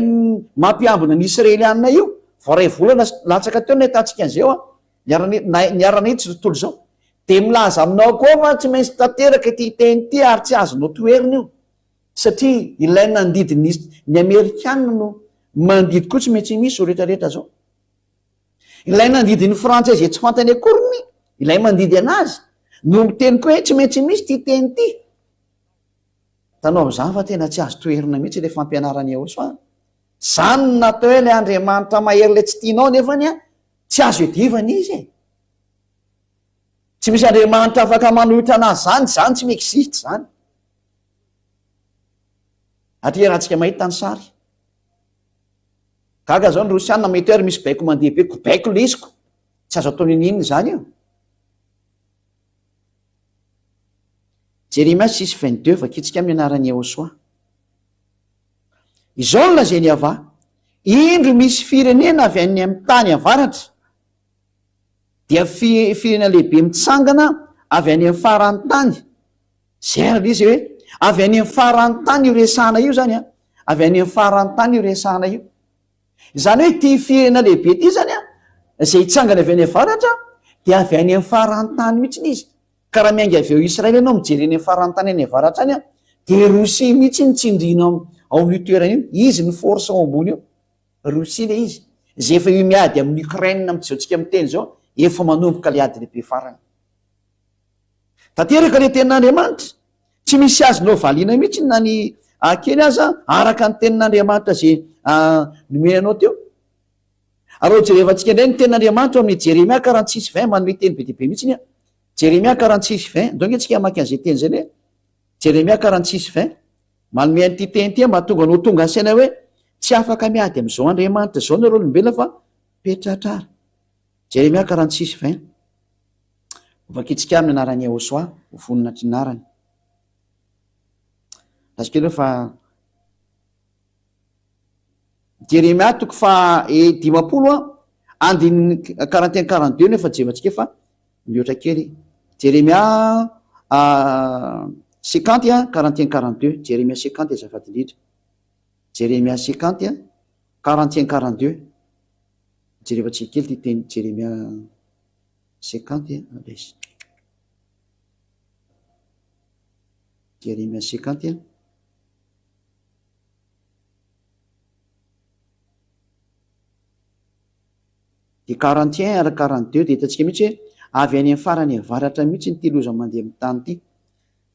S1: mampiambina ny Israelianina io. Vao ray volana latsaka teo nahitantsika an'izay niarana hitsy tontolo zao. De milaza aminao koa fa tsy maintsy tanteraka ty teny ty ary tsy azonao toerina io. Satria ilay nandidy ny Amerikanina no mandidy koa tsy maintsy misy rehetrarehetra zao. Ilay nandidy ny Frantsay zay tsy fantany akoriny, ilay mandidy anazy no miteny koa hoe tsy maintsy misy ty teny ty. Tanao amin'izany fa tena tsy azo toerina mihitsy le fampianarany Ahosoa. Zany natao hoe le Andriamanitra mahery le tsy tianao nefany tsy azo edivana izy e. Tsy misy Andriamanitra afaka manohitra anazy zany tsy miexiste zany. Atria rahantsika mahita ny sary. Gaga zao ny Rosiana mety hoe misy baiko mandeha be, baiko le iziko. Tsy azo atao ninina zany io. Jeremia 6:22 vakitsika amin'ny anaran'ny Ahosoa. Izao no lazainy avà, indro misy firenena avy any amin'ny tany avaratra, dia firenena lehibe mitsangana avy any amin'ny farany tany. Zay ary izy hoe avy any amin'ny farany tany io resahana io zany a, avy any amin'ny farany tany io resahana io. Zany hoe ty firenena lehibe ty zany a, zay hitsangana avy any avaratra, dia avy any amin'ny farany tany mihitsy izy. Ka raha miainga avy eo Israely ianao mijery any amin'ny farany tany any avaratra any a, de Rosia mihitsy ny tsindriana ao amin'io toerana io, izy ny force ao ambony io. Rosia le izy. Zay efa io miady amin'ny Ukraine amin'izao tsika miteny zao, efa manomboka le ady lehibe farany. Tanteraka le tenin'Andriamanitra, tsy misy azonao valiana mihitsy na ny kely aza araka ny tenin'Andriamanitra zay nomenanao teo. Ary jerevantsika indray ny tenin'Andriamanitra amin'ny Jeremia 46:20 manome teny be dehibe mihitsy Jeremia 46:20 donc antsika maki an'izay teny zay le Jeremia 46:20 manome an'ity teny ty mba tonga anao tonga ansaina hoe tsy afaka miady amin'izao Andriamanitra zao nareo olombelona fa petratrara. Jeremia 46:20 vakitsika amin'ny anaran'ny Ahosoa ho vonona trinarany. Lasikely fa Jeremia toko fa 10 andininy 41-42 nefa jevantsika fa mihoatra kely. Jeremia 50 41-42, Jeremia 50 azafady indrindra. Jeremia 50 41-42. Jerevantsika kely ty teny Jeremia 50 abesy. Jeremia 50 de 41 ary 42 de hitantsika mihitsy hoe avy any amin'ny farany avaratra mihitsy ny ty loza mandeha amin'ny tany ty.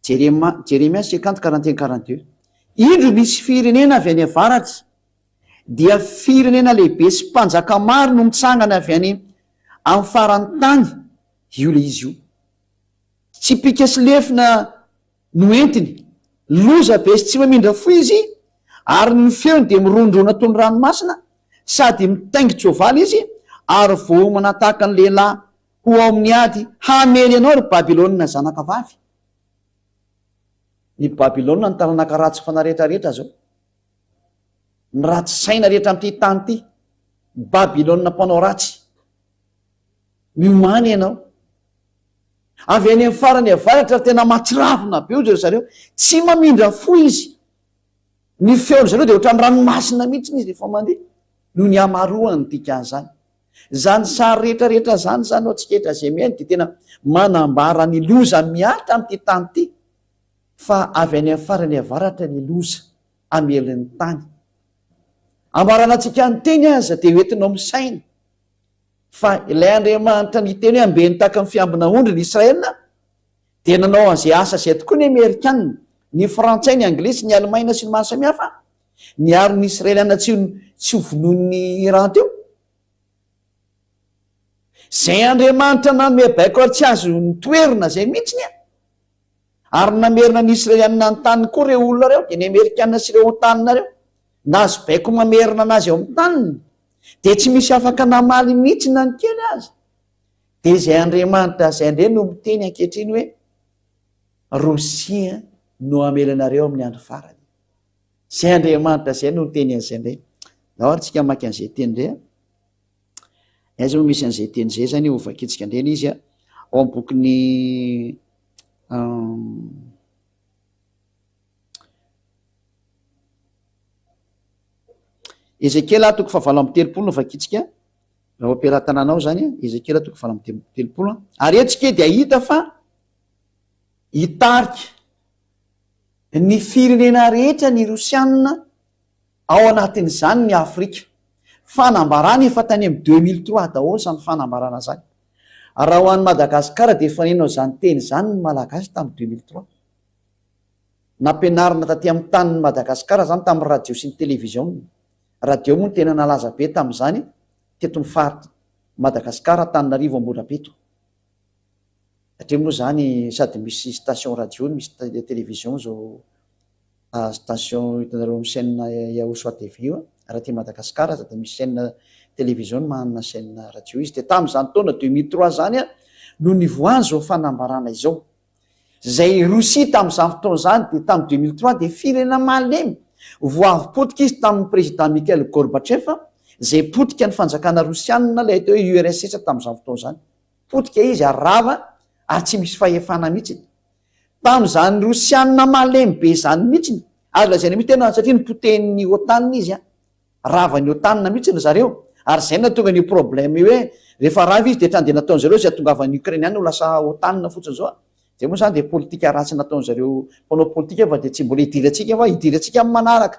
S1: Jeremia 50 41-42. Indro misy firenena avy any avaratra, dia firenena lehibe sy mpanjaka maro no mitsangana avy any amin'ny farany tany. Io le izy io. Tsy pika sy lefina no entiny, loza be sy tsy mamindra fo izy, ary ny feony de mirondrona toy ny ranomasina, sady mitaingitra ovaly izy, ary voamana tahaka ny lehilahy ho ao amin'ny ady hamely ianao ry babilôna zanakavavy. Ny babilôna ny taranaka ratsy fana rehetrarehetra zao, ny ratsy saina rehetra am'ty tany ty, babilôna mpanao ratsy. Miomany ianao avy any amin'ny farany avaratra, tena matsiravina be ry zareo, tsy mamindra fo izy, ny feony zareo de ohatra ny ranomasina mihitsy izy rehefa mandeha, noho ny amaroany dikan'izany. Zany sary rehetrarehetra zany zany atsiketra zay miainy de tena manambara ny loza miatra am'ty tany ty, fa avy any amin'ny farany avaratra ny loza amelin'ny tany. Ambarana antsika ny teny aza de hoentinao misaina fa ilay Andriamanitra ny teny hoe ambeny tahaka ny fiambina ondry ny Israelina, de nanao an'izay asa zay tokoa ny Amerikanina, ny Frantsay, ny Anglisy, ny Alemaina sy ny maro samihafa, niaro ny Israeliana tsy ho vonoin'ny Iran teo. Zay Andriamanitra nanome baiko ary tsy azo nitoerina zay mihitsiny a, ary namerina ny Israeliana ny tany koa reo olona reo, de ny Amerikanina sy reo tanina reo nazo baiko mamerina anazy eo amin'ny taniny, de tsy misy afaka namaly mihitsy na ny kely azy. De zay Andriamanitra zay ndre no miteny ankehitriny hoe Rosia no amelanareo amin'ny andro farany. Zay Andriamanitra zay no miteny an'izay ndray. Ao ary tsika maky an'izay teny ndray a, aiza moa misy an'izay teny zay zany ho vakitsika ndreny izy a, ao amin'ny bokyny Ezekela toko 7:30 no vakitsika, raha operan-tanànao zany a, Ezekela toko 7:30. Ary etsika dia hita fa hitarika ny firenena rehetra ny Rosianina ao anatin'izany ny Afrika. Fanambarana efa tany amin'ny 2003 daholo zany fanambarana zany. Raha ho an'ny Madagasikara de fanenao zany teny zany ny malagasy tamin'ny 2003. Nampianarina taty amin'ny tanin'ny Madagasikara zany tamin'ny radio sy ny televizion. Radio moa tena nalaza be tamin'izany teto ny faritra Madagasikara, Antananarivo, Ambohidrapeto. Satria moa zany sady misy station radio, misy televizion zao station hitanareo amin'ny chaîne Yaoso TV io, raha ty Madagasikara sady misy chaîne televizion manana chaîne radio izy. De tamin'izany taona 2003 zany a no nivoany zao fanambarana izao. Zay Rosia tamin'izany fotoana zany de tamin'ny 2003 de firenena malemy voavy potika izy tamin'ny président Mikhail Gorbatchev, zay potika ny fanjakana Rosianina ilay atao hoe URSS tamin'izany fotoana zany. Potika izy ary rava ary tsy misy fahefana mihitsiny. Tamin'izany Rosianina malemy be zany mihitsiny, azo lazaina mihitsy tena satria nipotehin'ny OTAN izy a, ravany OTAN mihitsiny zareo, ary zay na tonga ny problème hoe rehefa rava izy de trany de nataony zareo zay atongavan'ny Ukrainiana ho lasa OTAN fotsiny zao. Zay moa zany de politika ratsy nataony zareo mpanao politika fa de tsy mbola hidirantsika fa hidirantsika amin'ny manaraka.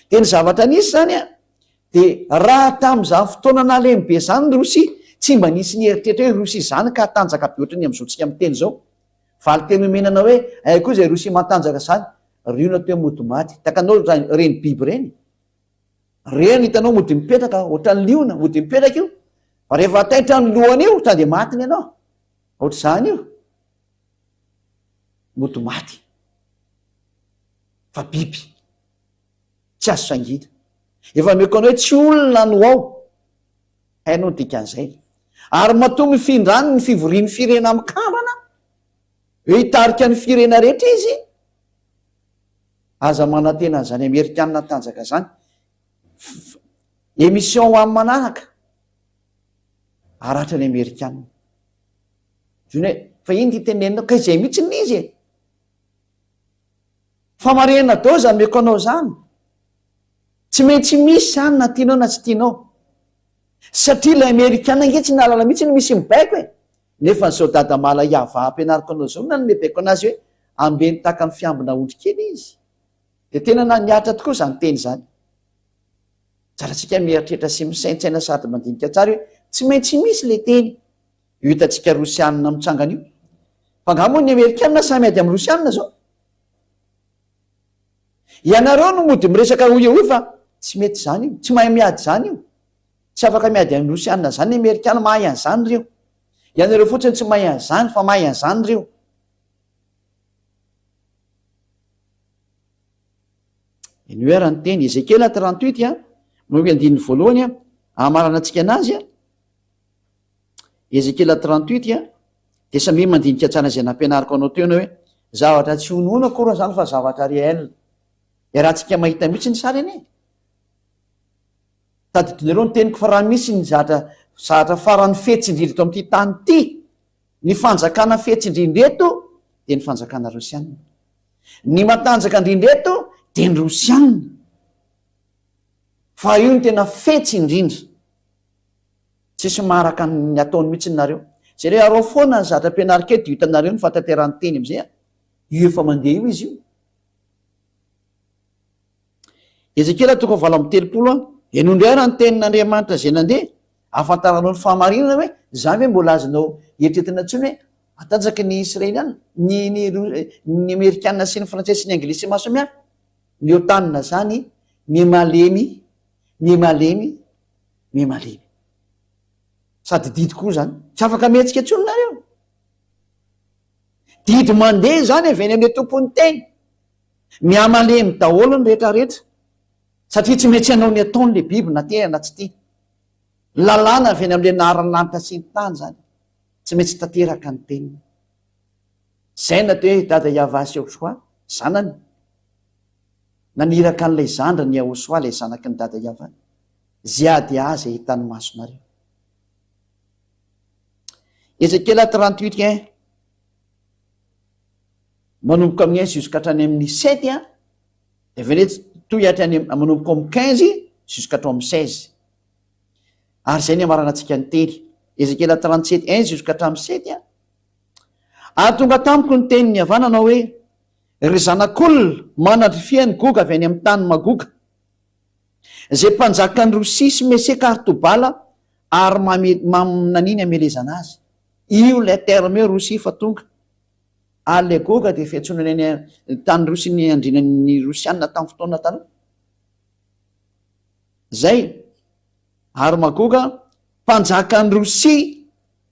S1: De ny zavatra nisy zany a, de raha tamin'izany fotoana nalemy be zany ny Rosia, tsy mba nisy ny eritreritra hoe Rosia zany ka tanjaka be ohatrany amin'izao tsika miteny zao. Valy teny omenana hoe ay koa zay Rosia matanjaka zany, riona teo mody maty, takanao reny biby reny. Reny hitanao mody mipetraka, ohatran'ny liona, mody mipetraka io. Fa rehefa taitra ny lohany io, tonga de matiny ianao. Ohatr'izany io. Mody maty. Fa biby. Tsy azo sangina. Efa mekona hoe tsy olona no ao. Hainao dikan'izay. Ary matoa mifindrany ny fivorian'ny firena mikambana. Hoe hitarika ny firena rehetra izy. Aza manantena an'izany Amerikanina tanjaka zany. Émission ho amin'ny manaraka. Aratra ny Amerikanina. Zany hoe fa iny ty tenenina ka izay mihitsy n'izy e. Famarena dao zany meko anao zany. Tsy maintsy misy zany na tianao na tsy tianao. Satria ilay Amerikanina nge tsy nalala mihitsy no misy mibaiko e. Nefa ny saodada mala iava ampianariko anao zao na ny mibaiko anazy hoe ambeny tahaka ny fiambina ondry kely izy. De tena niatra tokoa zany teny zany. Tsaratsika mieritreritra sy misaintsaina sady mandinika tsara hoe tsy maintsy misy le teny. Io hitantsika Rosianina mitsangana io. Fa nga moa ny Amerikanina samy ady amin'ny Rosianina zao. Ianareo no mody miresaka ho io fa tsy mety zany io, tsy mahay miady zany io. Tsy afaka miady amin'ny Rosianina zany ny Amerikanina, mahay an'izany reo. Ianareo fotsiny tsy mahay an'izany fa mahay an'izany reo. Iny hoe raha ny teny Ezekela 38 a, no andininy voalohany a, amarana antsika anazy a. Ezekela 38 dia samy mandinika tsara zay nampianariko anao teo na hoe zavatra tsy honoana koa zany fa zavatra réel rahantsika mahita mihitsy ny sara eny tadidinareo ny teniko fa raha misy ny zahatra farany fetsindrindry to amin'ity tany ity ny fanjakana fetsindrindreto dia ny fanjakana rosianina, ny matanjaka indrindreto dia ny rosianina, fa io ny tena fetsindrindra tsisy maharaka ny ataony mihitsy nareo zay le arao foana ny zatra ampianariketo hitanareo ny fataterany teny am'izay io efa mandeha io izy io. Ezekela 7:30 enondray ny tenin'Andriamanitra zay nandeha afantaranao ny fahamarinana hoe za hoe mbola azonao eritretina ntsony hoe matanjaky ny israeliana ny amerikanina sy ny frantsay sy ny anglisy mahasamihafa ny otanina zany mimalemy sady didy koa zany tsy afaka mihetsika ntsony nareo didy mandeha zany avy eny amin'ny tompony teny miamalemy daholo ny rehetrarehetra satria tsy mety hanao ny ataony le biby na terana tsy tia lalàna avy eny am'le naharany lanitra sy ny tany zany tsy mety tsy tanteraka ny teniny zay na te hoe dada Yavasy Ahosoa zanany naniraka an'ilay zandra ny Ahosoa lay zanaky ny dada Yava zay ady azy hitany masonareo. Ezekela 38 manomboka amin'ny 1 jusqu'à hatrany amin'ny 7 dia vele toy hatrany manomboka amin'ny 15 jusqu'à hatrany amin'ny 16 ary zay ny amarana antsika ny teny. Ezekela 37 1 jusqu'à hatramin'ny 7 ary tonga tamiko ny teny ny havanana hoe ry zanak'olona manatry fiany goga avy any amin'ny tany magoga zay mpanjaka ny Rosia sy Meseka ary Tobala ary naniny amelezana azy io la terme eo Rosia fa tonga ary le goga dia fiantsonany ny tany Rosia ny andrinan'ny Rosianina tamin'ny fotoana taloha zay ary magoga mpanjaka ny Rosia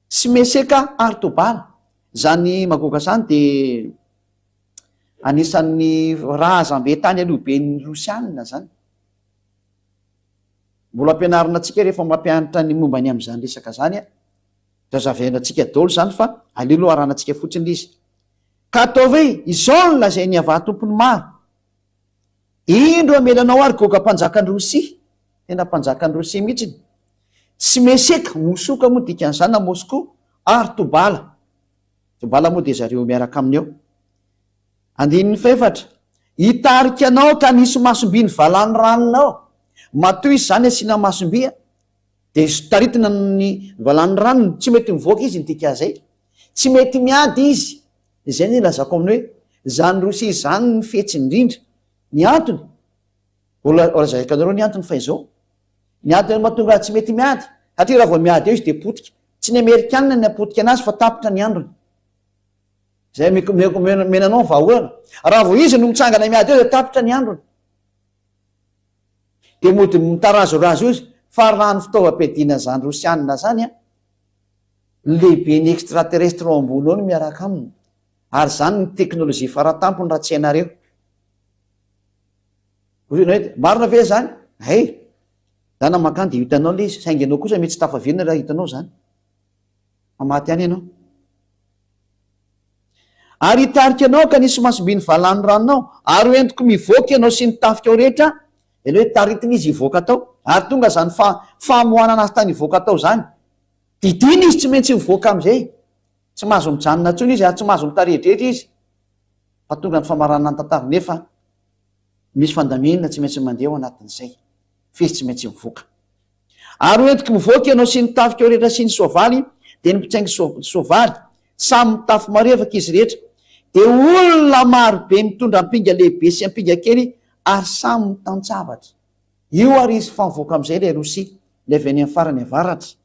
S1: sy Meseka ary Tobala zany magoga zany dia anisan'ny razam-be tany alohaben'ny Rosianina zany mbola ampianarina atsika rehefa mampianatra ny momba ny am'izany resaka zany tazavaina atsika daholo zany fa aleloha aranantsika fotsiny izy ka ataovy hoe izao ny lazay ny ava tompony maro indro amelanao ary goga mpanjaka ny Rosia tena mpanjaka ny Rosia mihitsiny sy Meseka mosoka moa dikan'izany na Moscou ary Tobala moa dia zareo miaraka aminy eo. 14 hitarika anao ka nisy masomby ny valany ranonao matoy izy zany asiana masomby dia taritina ny valany ranony tsy mety mivoaka izy nydika zay tsy mety miady izy zay ny lazako aminy hoe zany Rosia zany ny fetsindrindra ny antony olazakanareo ny antony fa izao ny antony mahatonga tsy mety miady satria raha vao miady eo izy dia potika tsy ny amerikanina ny apotika anazy fa tapitra ny androny zay menanao vahoana raha vao izy no mitsangana miady eo dia tapitra ny androny dia mody mitarazorazo izy fa raha ny fitaovam-piadiana zany Rosianina zany lehibe ny extraterrestre ao ambony ao no miaraka aminy ary zany ny teknôlôjia faratampony raha tsy hainareo marina ve zany zany makany dia hitanao le izy saingy anao kosa mety tsy tafavirina raha hitanao zany mamaty any ianao ary hitarika anao ka nisy masomby ny valany ranonao ary hoentiko mivoaka ianao sy ny tafika ao rehetra ele hoe taritiny izy hivoaka tao ary tonga zany famohanana azy tany hivoaka tao zany didiny izy tsy maintsy mivoaka am'izay tsy mahazo mijanona ntsony izy ary tsy mahazo mitarehidrehitra izy fa tonga ny famaranana ny tantara nefa misy fandaminana tsy maintsy mandeha ao anatin'izay fizy tsy maintsy mivoaka ary hoentiko mivoaka ianao sy ny tafika ao rehetra sy ny soavaly dia ny mpitsaingy soavaly samy mitafy marevaka izy rehetra dia olona marobe mitondra ampinga lehibe sy ampinga kely ary samy mitantsavatra io ary izy fa mivoaka am'izay le Rosia le avy any amin'ny farany avaratra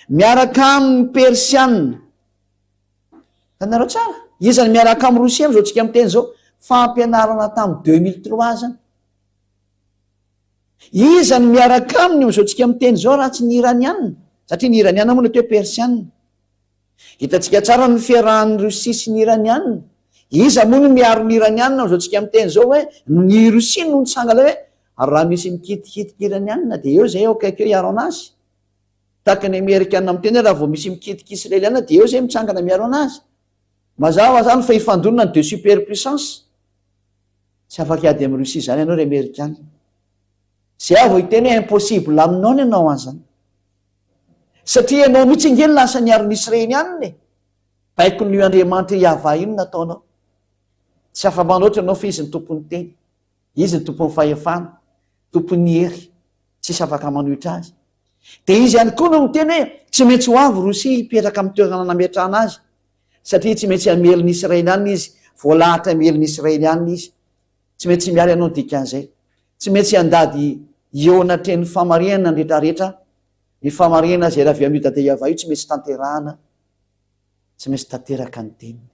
S1: miaraka amin'ny Persianina tanareo tsara izany miaraka amin'ny Rosia am'izao tsika amin'ny teny zao fampianarana tamin'ny 2003 zany izany miaraka aminy am'izao tsika amin'ny teny zao raha tsy ny iranianina satria ny iranianina moa ny atao hoe Persianina hitantsika tsara ny fiarahan'ny Rosia sy ny iranianina iza moa no miaro ny iranianina am'izao tsika amin'ny teny zao hoe ny Rosia no nitsangana hoe raha misy mikitikitika iranianina dia eo zay eo kaikeo hiaro anazy tahaka ny amerikana amiteny raha vao misy mikitiky israeliana de eo zay mitsangana miaro anazy mazava zany fa ifandonana de superpuissance tsy afaka ady amy Russie zany ianao ry amerikana zay avo iteny hoe impossible aminao ny anao an'zany satria ianao mihitsy ingely lasa niarony israelianiny baiko ny Andriamanitra iava ino nataonao tsy afa-manoatra anao fa izy ny tompony teny izy ny tompony fahefana tompony hery tsisy afaka manohitra azy de izy ihany koa no miteny hoe tsy maintsy ho avy Russie hipetraka amin'ny toerana nametrahana azy satria tsy maintsy amelony israeliana izy voalahatra amelony israeliana izy tsy maintsy miary anao dikan'izay tsy maintsy andady eonatreny famarinana rehetrarehetra ny famarinana zay raha avy amin'io dada iava io tsy maintsy tanterahana tsy maintsy tanteraka ny teniny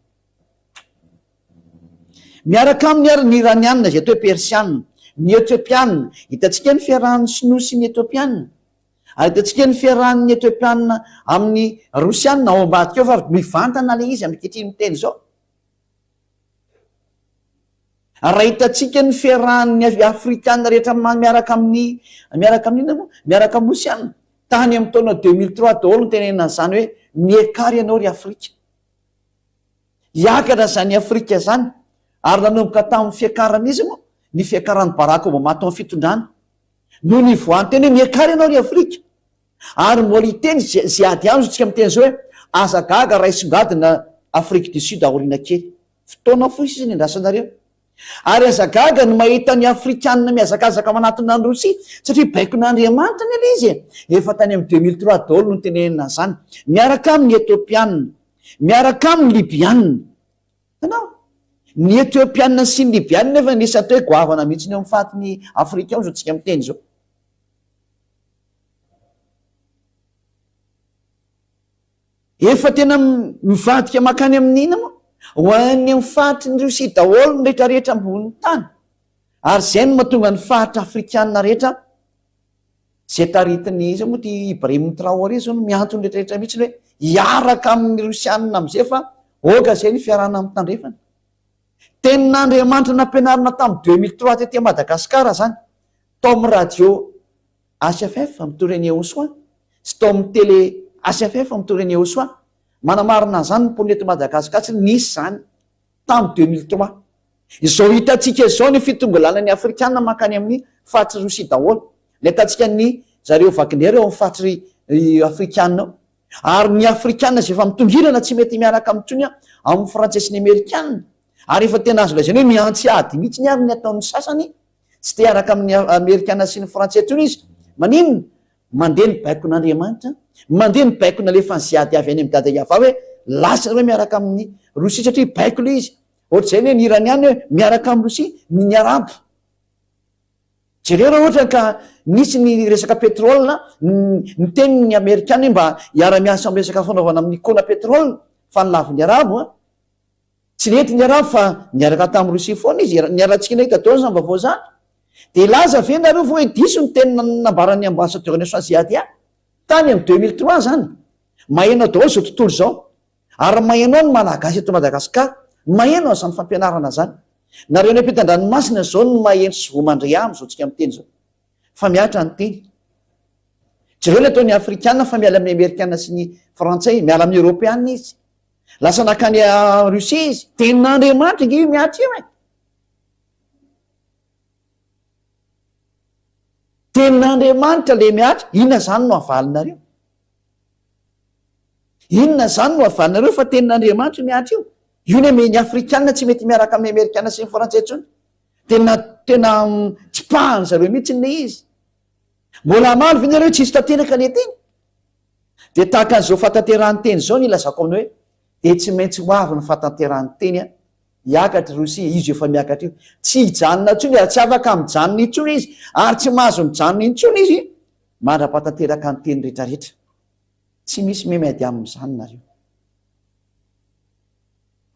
S1: miaraka amin'ny ary ny iranianina zay atao hoe persianina ny etiopianina hitantsika ny fiarahan'ny sinoa sy ny etiopianina ary hitantsika ny fiarahan'ny etiopianina amin'ny rosianina ao ambadika eo fa mivantana le izy amikitriny miteny zao raha hitantsika ny fiarahan'ny afrikanina rehetra miaraka amin'nmiaraka amin'ny rosianina tany amin'ny taona 2003 daholo ny tenenina zany hoe miekary ianao ry afrika hiakatra zany afrika zany ary nanomboka tamin'ny fiakarana izy moa ny fiakaran'ny Barack Obama tao amin'ny fitondrana no ny voany teny hoe miakary ianao ry afrika ary mbola iteny zay ady amzo tsika miteny zao hoe asa gaga raisongadina Afrique du Sud aoriana kely fotoana fotsy izy ny andrasanareo ary azagaga ny mahita ny afrikanina miazakazaka manatona ny Rosia satria baikon'Andriamanitra ny ala izy efa tany amin'ny 2003 daholo no tenenina zany miaraka amin'ny etiopianina miaraka amin'ny libianina anao ny etiopianina sy ny libianina efa nisy atao hoe goavana mihitsy ny eo amin'ny fatiny Afrika ao zao tsika miteny zao efa tena mivadika makany amin'ina moa ho any amin'ny fahatry ny Rosia daholo ny rehetrarehetra amboniny tany ary zay no mahatonga ny fahatra afrikanina rehetra zay taritiny izy moa ty Ibrahim Traoré zao no miantony rehetrarehetra mihitsy hoe hiaraka amin'ny rosianina am'izay fa oka zay ny fiarahana amin'ny tandrefana tenin'Andriamanitra nampianarina tamin'ny 2003 tety Madagasikara zany tao amin'ny radio HFF amin'ny Tourenie Osoa sy tao amin'ny télé HFF amin'ny Tourenie Osoa manamarina zany ny ponety Madagasikara tsy nisy zany tamin'ny 2003 izao hitantsika zao ny fitongalana ny afrikanina makany amin'ny fahatry Rosia daholo le hitantsika ny zareo Wagner eo amin'ny fahatry afrikanina ary ny afrikanina zay efa mitongirana tsy mety miaraka amin'ntsony amin'ny frantsay sy ny amerikanina ary efa tena azo lazainy hoe miantsy ady mihitsy ny ary ny ataon'ny sasany tsy te hiaraka amin'ny amerikanina sy ny frantsay tsony izy maninona mandeha ny baikon'Andriamanitra mandeha ny baikona le fanziady avy any amin'ny dada iava hoe lasa hoe miaraka amin'ny Rosia satria baiko le izy ohatr'izay ny iraniana hoe miaraka amin'ny Rosia ny arabo jereo raha ohatra ka nisy ny resaka petrolina ny teniny amerikana mba hiara-miasa amin'ny resaka fanaovana amin'ny kona petrolina fa nilavy ny arabo tsy nety ny arabo fa niaraka tamin'ny Rosia foana izy niarantsika na hita taona zany vaovao zany de laza ve nareo vo hoe diso ny teny nambarany ambassadeur ny Aziady tany amin'ny 2003 zany mahenao daholo zao tontolo zao ary mahenao ny malagasy eto Madagasikara mahenao zany fampianarana zany nareo ny ampitan-dranomasina zao no maheno sy vomandrea am'izao tsika miteny zao fa miatra ny teny jereo le ataony afrikanina fa miala amin'ny amerikanina sy ny frantsay miala amin'ny européanina izy lasa nakany Rosia izy tenin'Andriamanitra nge io miatra io tenin'Andriamanitra le miatra inona zany no avalinareo inona zany no avalinareo fa tenin'Andriamanitra miatra io io ny ame ny afrikanina tsy mety miaraka amin'ny amerikanina sy ny frantsay tsony tena tsy pahany zareo mihitsy le izy mbola maro ve nareo tsisy tanteraka le teny de tahaka an'izao fatanterahany teny zao ny ilazako aminao hoe de tsy maintsy ho avy ny fatanterahany teny hiakatra Rosia izy efa miakatra io tsy hijanona ntsony ary tsy afaka mijanona intsony izy ary tsy mahazo mijanona intsony izy mandra-patanteraka ny teny rehetrarehetra tsy misy memady amin'izany nareo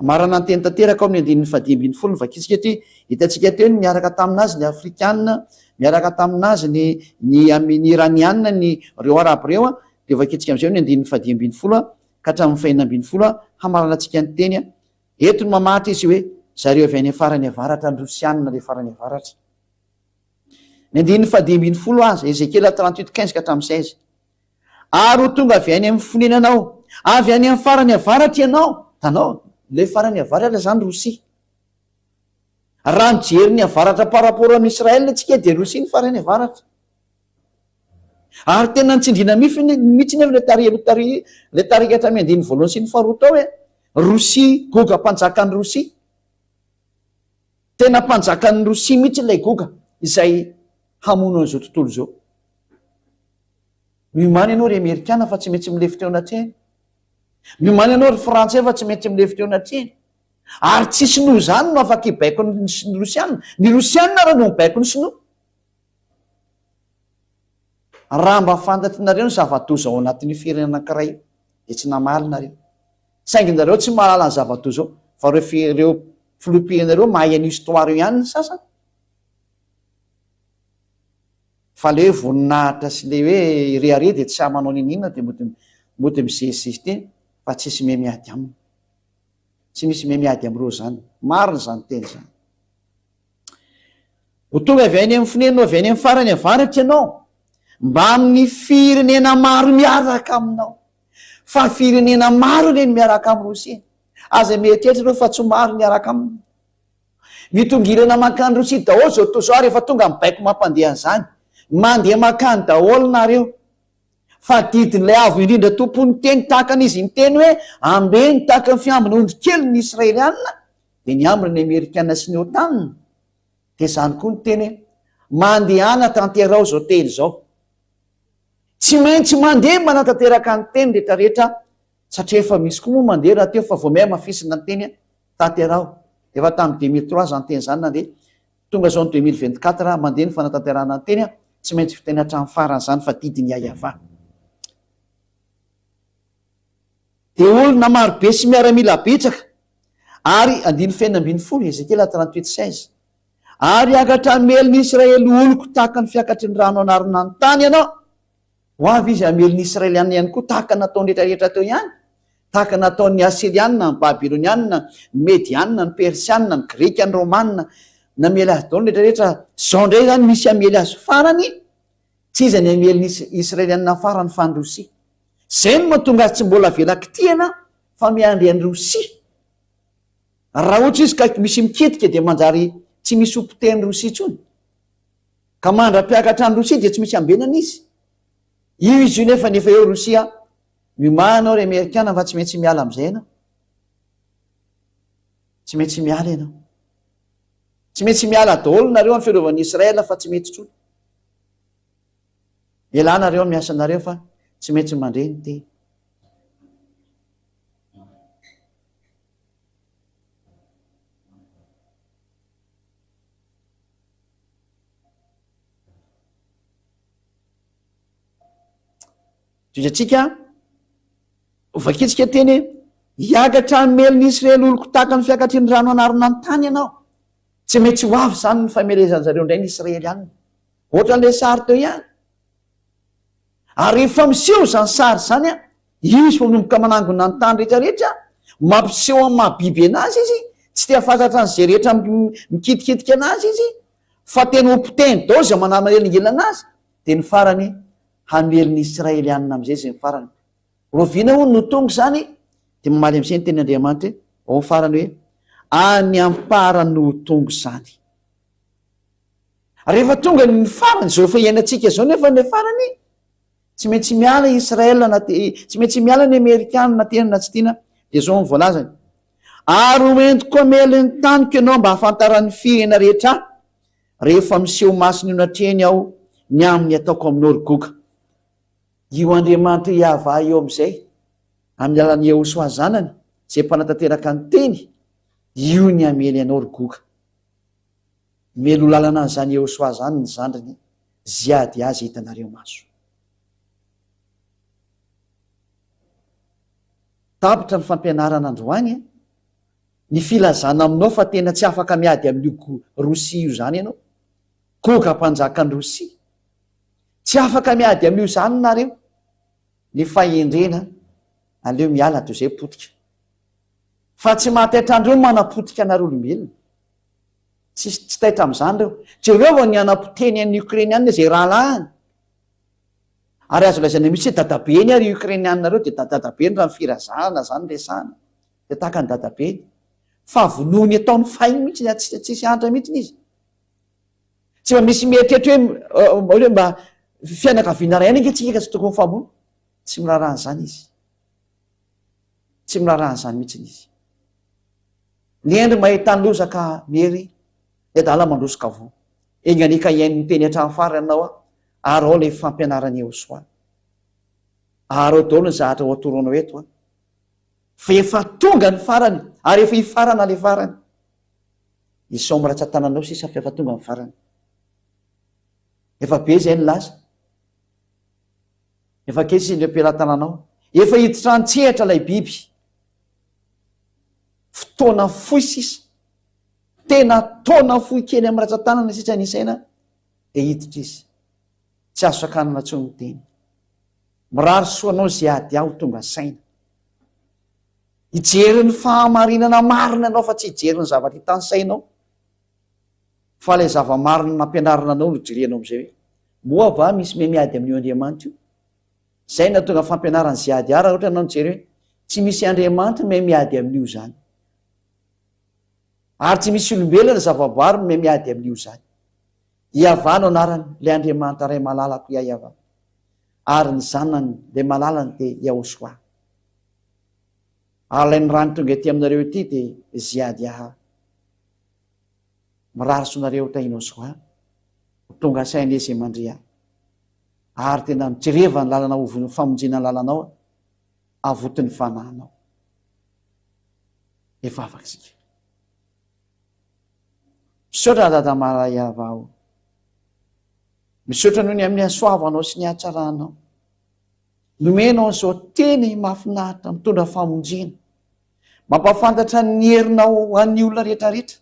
S1: marana ny teny tanteraka ao amin'ny andininy fadimy folo ny vakitsika ty hitantsika teo ny miaraka taminazy ny afrikanina miaraka taminazy ny iranianina ny reo arabo reo de vakitsika am'izay ny andininy fadimy folo ka hatramin'ny fahinina ambiny folo hamarana atsika ny teny eto ny mamatra izy hoe zareo avy any farany avaratra ny rosianina le farany avaratra ny andininy fadimy folo azy Ezekela 38:15 ka hatramin'ny 16 ary ho tonga avy any amin'ny fonenanao, avy any amin'ny farany avaratra ianao. Tanao le farany avaratra zany Rosia. Raha mijery ny avaratra par rapport amin'ny Israel tsika de Rosia ny farany avaratra. Ary tena nitsindrina mihitsy nefa le tarikatra miandiny voalohany sy ny faharoa tao hoe Rosia, Goga mpanjakan'ny Rosia. Tena mpanjakan'ny Rosia mihitsy ilay Goga izay hamono an'izao tontolo izao. Miomany ianao ry Amerikana fa tsy maintsy milefitra eo anatrehany. Miomany ianao ry Frantsay fa tsy maintsy milefitra eo anatrehany. Ary tsy sinoa zany no afaka hibaiko ny Rosiana. Ny Rosiana raha no mibaiko ny sinoa. Raha mba fantatrinareo ny zava-doza ao anatin'ny firenena anankiray dia tsy namaly nareo. Saingy nareo tsy mahalala ny zava-doza ao, fa ireo filopianareo mahay any histoire ihany ny sasany. Fa le hoe voninahitra sy le hoe rehare dia tsy sahy manao ninina dia mody mizezizy fa tsy misy miady aminy. Tsy misy miady amin'ireo zany. Marina zany teny zany. Ho tonga avy any amin'ny fonenanao, avy any amin'ny farany avaratra ianao, mba amin'ny firenena maro miaraka aminao. Fa firenena maro reny miaraka amin'ny Rosia. Aza mieritreritra reo fa tsy maro miaraka aminy. Mitongilana makany Rosia daholo zao toa zao rehefa tonga mibaiko mampandeha an'izany. Mandeha makany daholo nareo. Fa didin'ilay avo indrindra tompony teny tahaka an'izy miteny hoe ambeny tahaka ny fiambina ondry kely ny Israeliana dia ny ambina ny Amerikana sy ny OTAN. Dia izany koa ny teny hoe mandehana tanterao zao teny zao. Tsy maintsy mandeha manatanteraka ny teny rehetrarehetra satria efa misy koa moa mandeha raha teo fa vao mehy mafisina ny teny tanterao. Efa tamin'ny 2003 zany teny zany nandeha. Tonga zao ny 2024 mandeha ny fanatanterana ny teny tsy maintsy fitena hatramin'ny farany zany fa didiny ayava. Dia olona maro be sy miaramila betsaka ary 5:40 Ezekiel 38:16 ary akatra ameliny Israely oloko tahaka ny fiakatry ny rano anarina ny tany ianao. Ho avy izy ameliny Israeliana ihany koa tahaka nataony rehetrarehetra teo ihany, tahaka nataon'ny Asiriana, ny Babiloniana, ny Mediana, ny Persiana, ny Greka, ny Romanina, namely azy daony rehetrarehetra. Zao ndray zany misy amely azy farany, tsy izy ny ameliny Israeliana farany fa ny Rosia. Zay no mahatonga azy tsy mbola velakitiana fa miandry an'ny Rosia. Raha ohatra izy ka misy miketika dia manjary tsy misy ompiten'ny Rosia intsony. Ka mandra-piakatra ny Rosia dia tsy misy ambenana izy. Io izy io nefa eo Rosia, miomanao ry Amerikana fa tsy maintsy miala amin'izay ianao. Tsy maintsy miala ianao. Tsy maintsy miala daholo nareo amin'ny fiarovany Israela fa tsy mety intsony. Ialànareo ny miasanareo fa tsy maintsy mandreny teny. Toizatsika vakitsika teny hiakatra ameliny Israely oloko tahaka ny fiakatry ny rano anarina ny tany ianao. Tsy maintsy ho avy zany ny famelezany zareo indray ny Israely ihany. Ohatra n'ilay sary teo ihany. Ary rehefa miseho zany sary zany izy manomboka manangona ny tany rehetrarehetra, mampiseho amin'ny mahabiby anazy izy, tsy te hafantatra an'izay rehetra mikitikitika anazy izy, fa tena ompiteny dao zay manamelingela anazy, dia ny farany hameliny Israeliana amin'izay zay ny farany. Roviana hono no tonga zany dia mamaly amin'izay ny teny Andriamanitra ao ny farany hoe any amparany no tonga zany. Rehefa tonga ny farany zao efa iainantsika zao nefa ny farany tsy maintsy miala Israel tsy maintsy miala ny Amerikana na tena na tsy tiana dia zao ny voalazany. Ary hoentiko ameliny taniko ianao mba hafantaran'ny firena rehetra rehefa miseho masina io natrehany aho ny amin'ny ataoko aminao ry Goga. Io Andriamanitra iava eo amin'izay amin'ny alan'ny Jehosoa zanany zay mpanatanteraka ny teny, io ny amely ianao ry Goga. Melo lalana an'izany Jehosoa zany ny zandriny ziady azy hitanareo maso. Tapitra ny fampianarana androany ny filazana aminao fa tena tsy afaka miady amin'io Rosia io zany ianao. Goga mpanjaka ny Rosia. Tsy afaka miady amin'io zany nareo. Ny fahendrena aleo miala toy izay potika. Fa tsy mahataitra andreo manapotika anareo olombelona. Tsy taitra amin'izany reo. Tsy reo vao ny anapoteny an'ny Ukrainiana izay rahalahiny. Ary azo lazaina misy hoe dadabeny ary ukrainianareo de dadabeny raha firazahana zany resahana de tahaka ny dadabeny fa vonoany ataony fainy mihitsy tsisy andra mihitsy izy tsy mba misy mieritreritra hoe mba fianakaviana ray any anketsiika tsy tokony famono tsy miraharahan' zany izy tsy miraharahan' zany mihitsy izy ny endry mahita ny lozaka mery de dala mandrosoka vo enganika iain'ny teny hatrany farany anao ary ao le fampianarany eo soa ary ao daolo ny zahatra ho atoronao eto fa efa tonga ny farany ary efa hifarana le farany isomratsy tananao sisa fa efa tonga ny farany efa be zay ny lasa efa kely sy ndrem-pelatananao efa hiditra ntsehatra lay biby fotoana foy sisa tena taona foy kely amin'ny ratsan-tanana sisa nisaina de hiditra izy tsy azo sakanana tso ny teny mirary soanao zay ady aho tonga saina hijeryn'ny fahamarinana marina anao fa tsy hijeriny zavatra hitany sainao fa le zava-marina nampianarina anao no jirianao am'izay hoe moa va misy me miady amin'io andriamanitra io zay na tonga fampianarany zay ady ara ohatra anao nijery hoe tsy misy andriamanitra me miady amin'io zany ary tsy misy olombelona zavaboary me miady amin'io zany iavano anarany le andriamanitra ray malalako iaiavana ary ny zanany le malalany de iahosoa ary lay ny rany tonga ety aminareo ety de ziady aha mirary sonareo tainao soa tonga saina izy mandria ary tena mijereva ny lalana ovony famonjena ny lalanao avotiny fanahinao efa afaka sika misaotra dada maray avao misaotra noho ny amin'ny asoavanao sy ny hatsaranao nomenao zao teny mahafinahitra mitondra famonjena mampafantatra ny herinao an'ny olona rehetrarehetra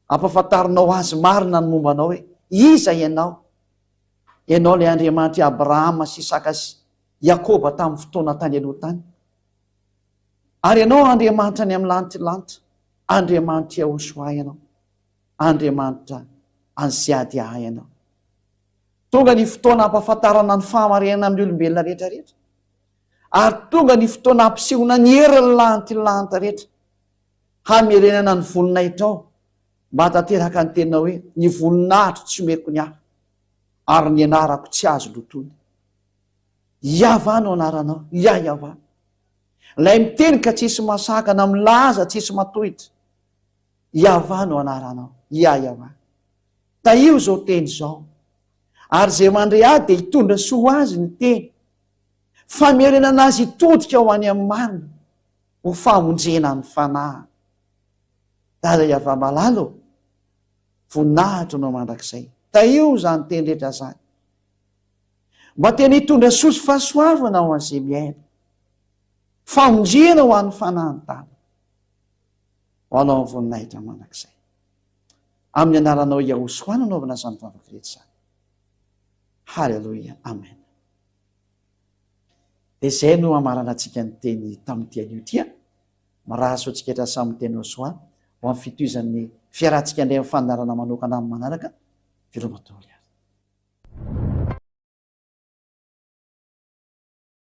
S1: ampafantarinao azy marina ny mombanao hoe iza ianao le andriamanitra Abrahama sy Isaka sy Yakoba tamin'ny fotoana tany aloha tany ary ianao andriamanitra ny amin'ny lanitra andriamanitra Yahosoa ianao andriamanitra ansiady aha ianao tonga ny fotoana ampafantarana ny fahamarinana amin'ny olombelona rehetrarehetra ary tonga ny fotoana ampisihona ny heriny lanitra rehetra hamerenana ny voninahitra ao mba tanteraka ny tenao hoe ny voninahitro tsy omeko ny ahy ary ny anarako tsy azo lotony iavano anaranao iavano lay miteny ka tsisy masakana milaza tsisy matohitra iavano anaranao iavano taio zao teny zao ary zay mandre ady de hitondra soa azy ny teny famerenana azy hitodika ho any amin'ny marina ho famonjena ny fanahy dada iava-malalo voninahitra nao mandrakizay taio zany teny rehetra zany mba tena hitondra sosy fahasoavana ho an'izay miaina famonjena ho an'ny fanahy tany ho anao ny voninahitra mandrakizay amin'ny anaranao Yahosoa nanaovana zany vavaka rehetra zany halleloia amen de zay no amarana antsika ny teny tamin'ity anio tia maraso antsika etra samy teny soa ho amin'ny fitohizan'ny fiarantsika indray amin'ny fanarana manokana amin'ny manaraka filomatolo ary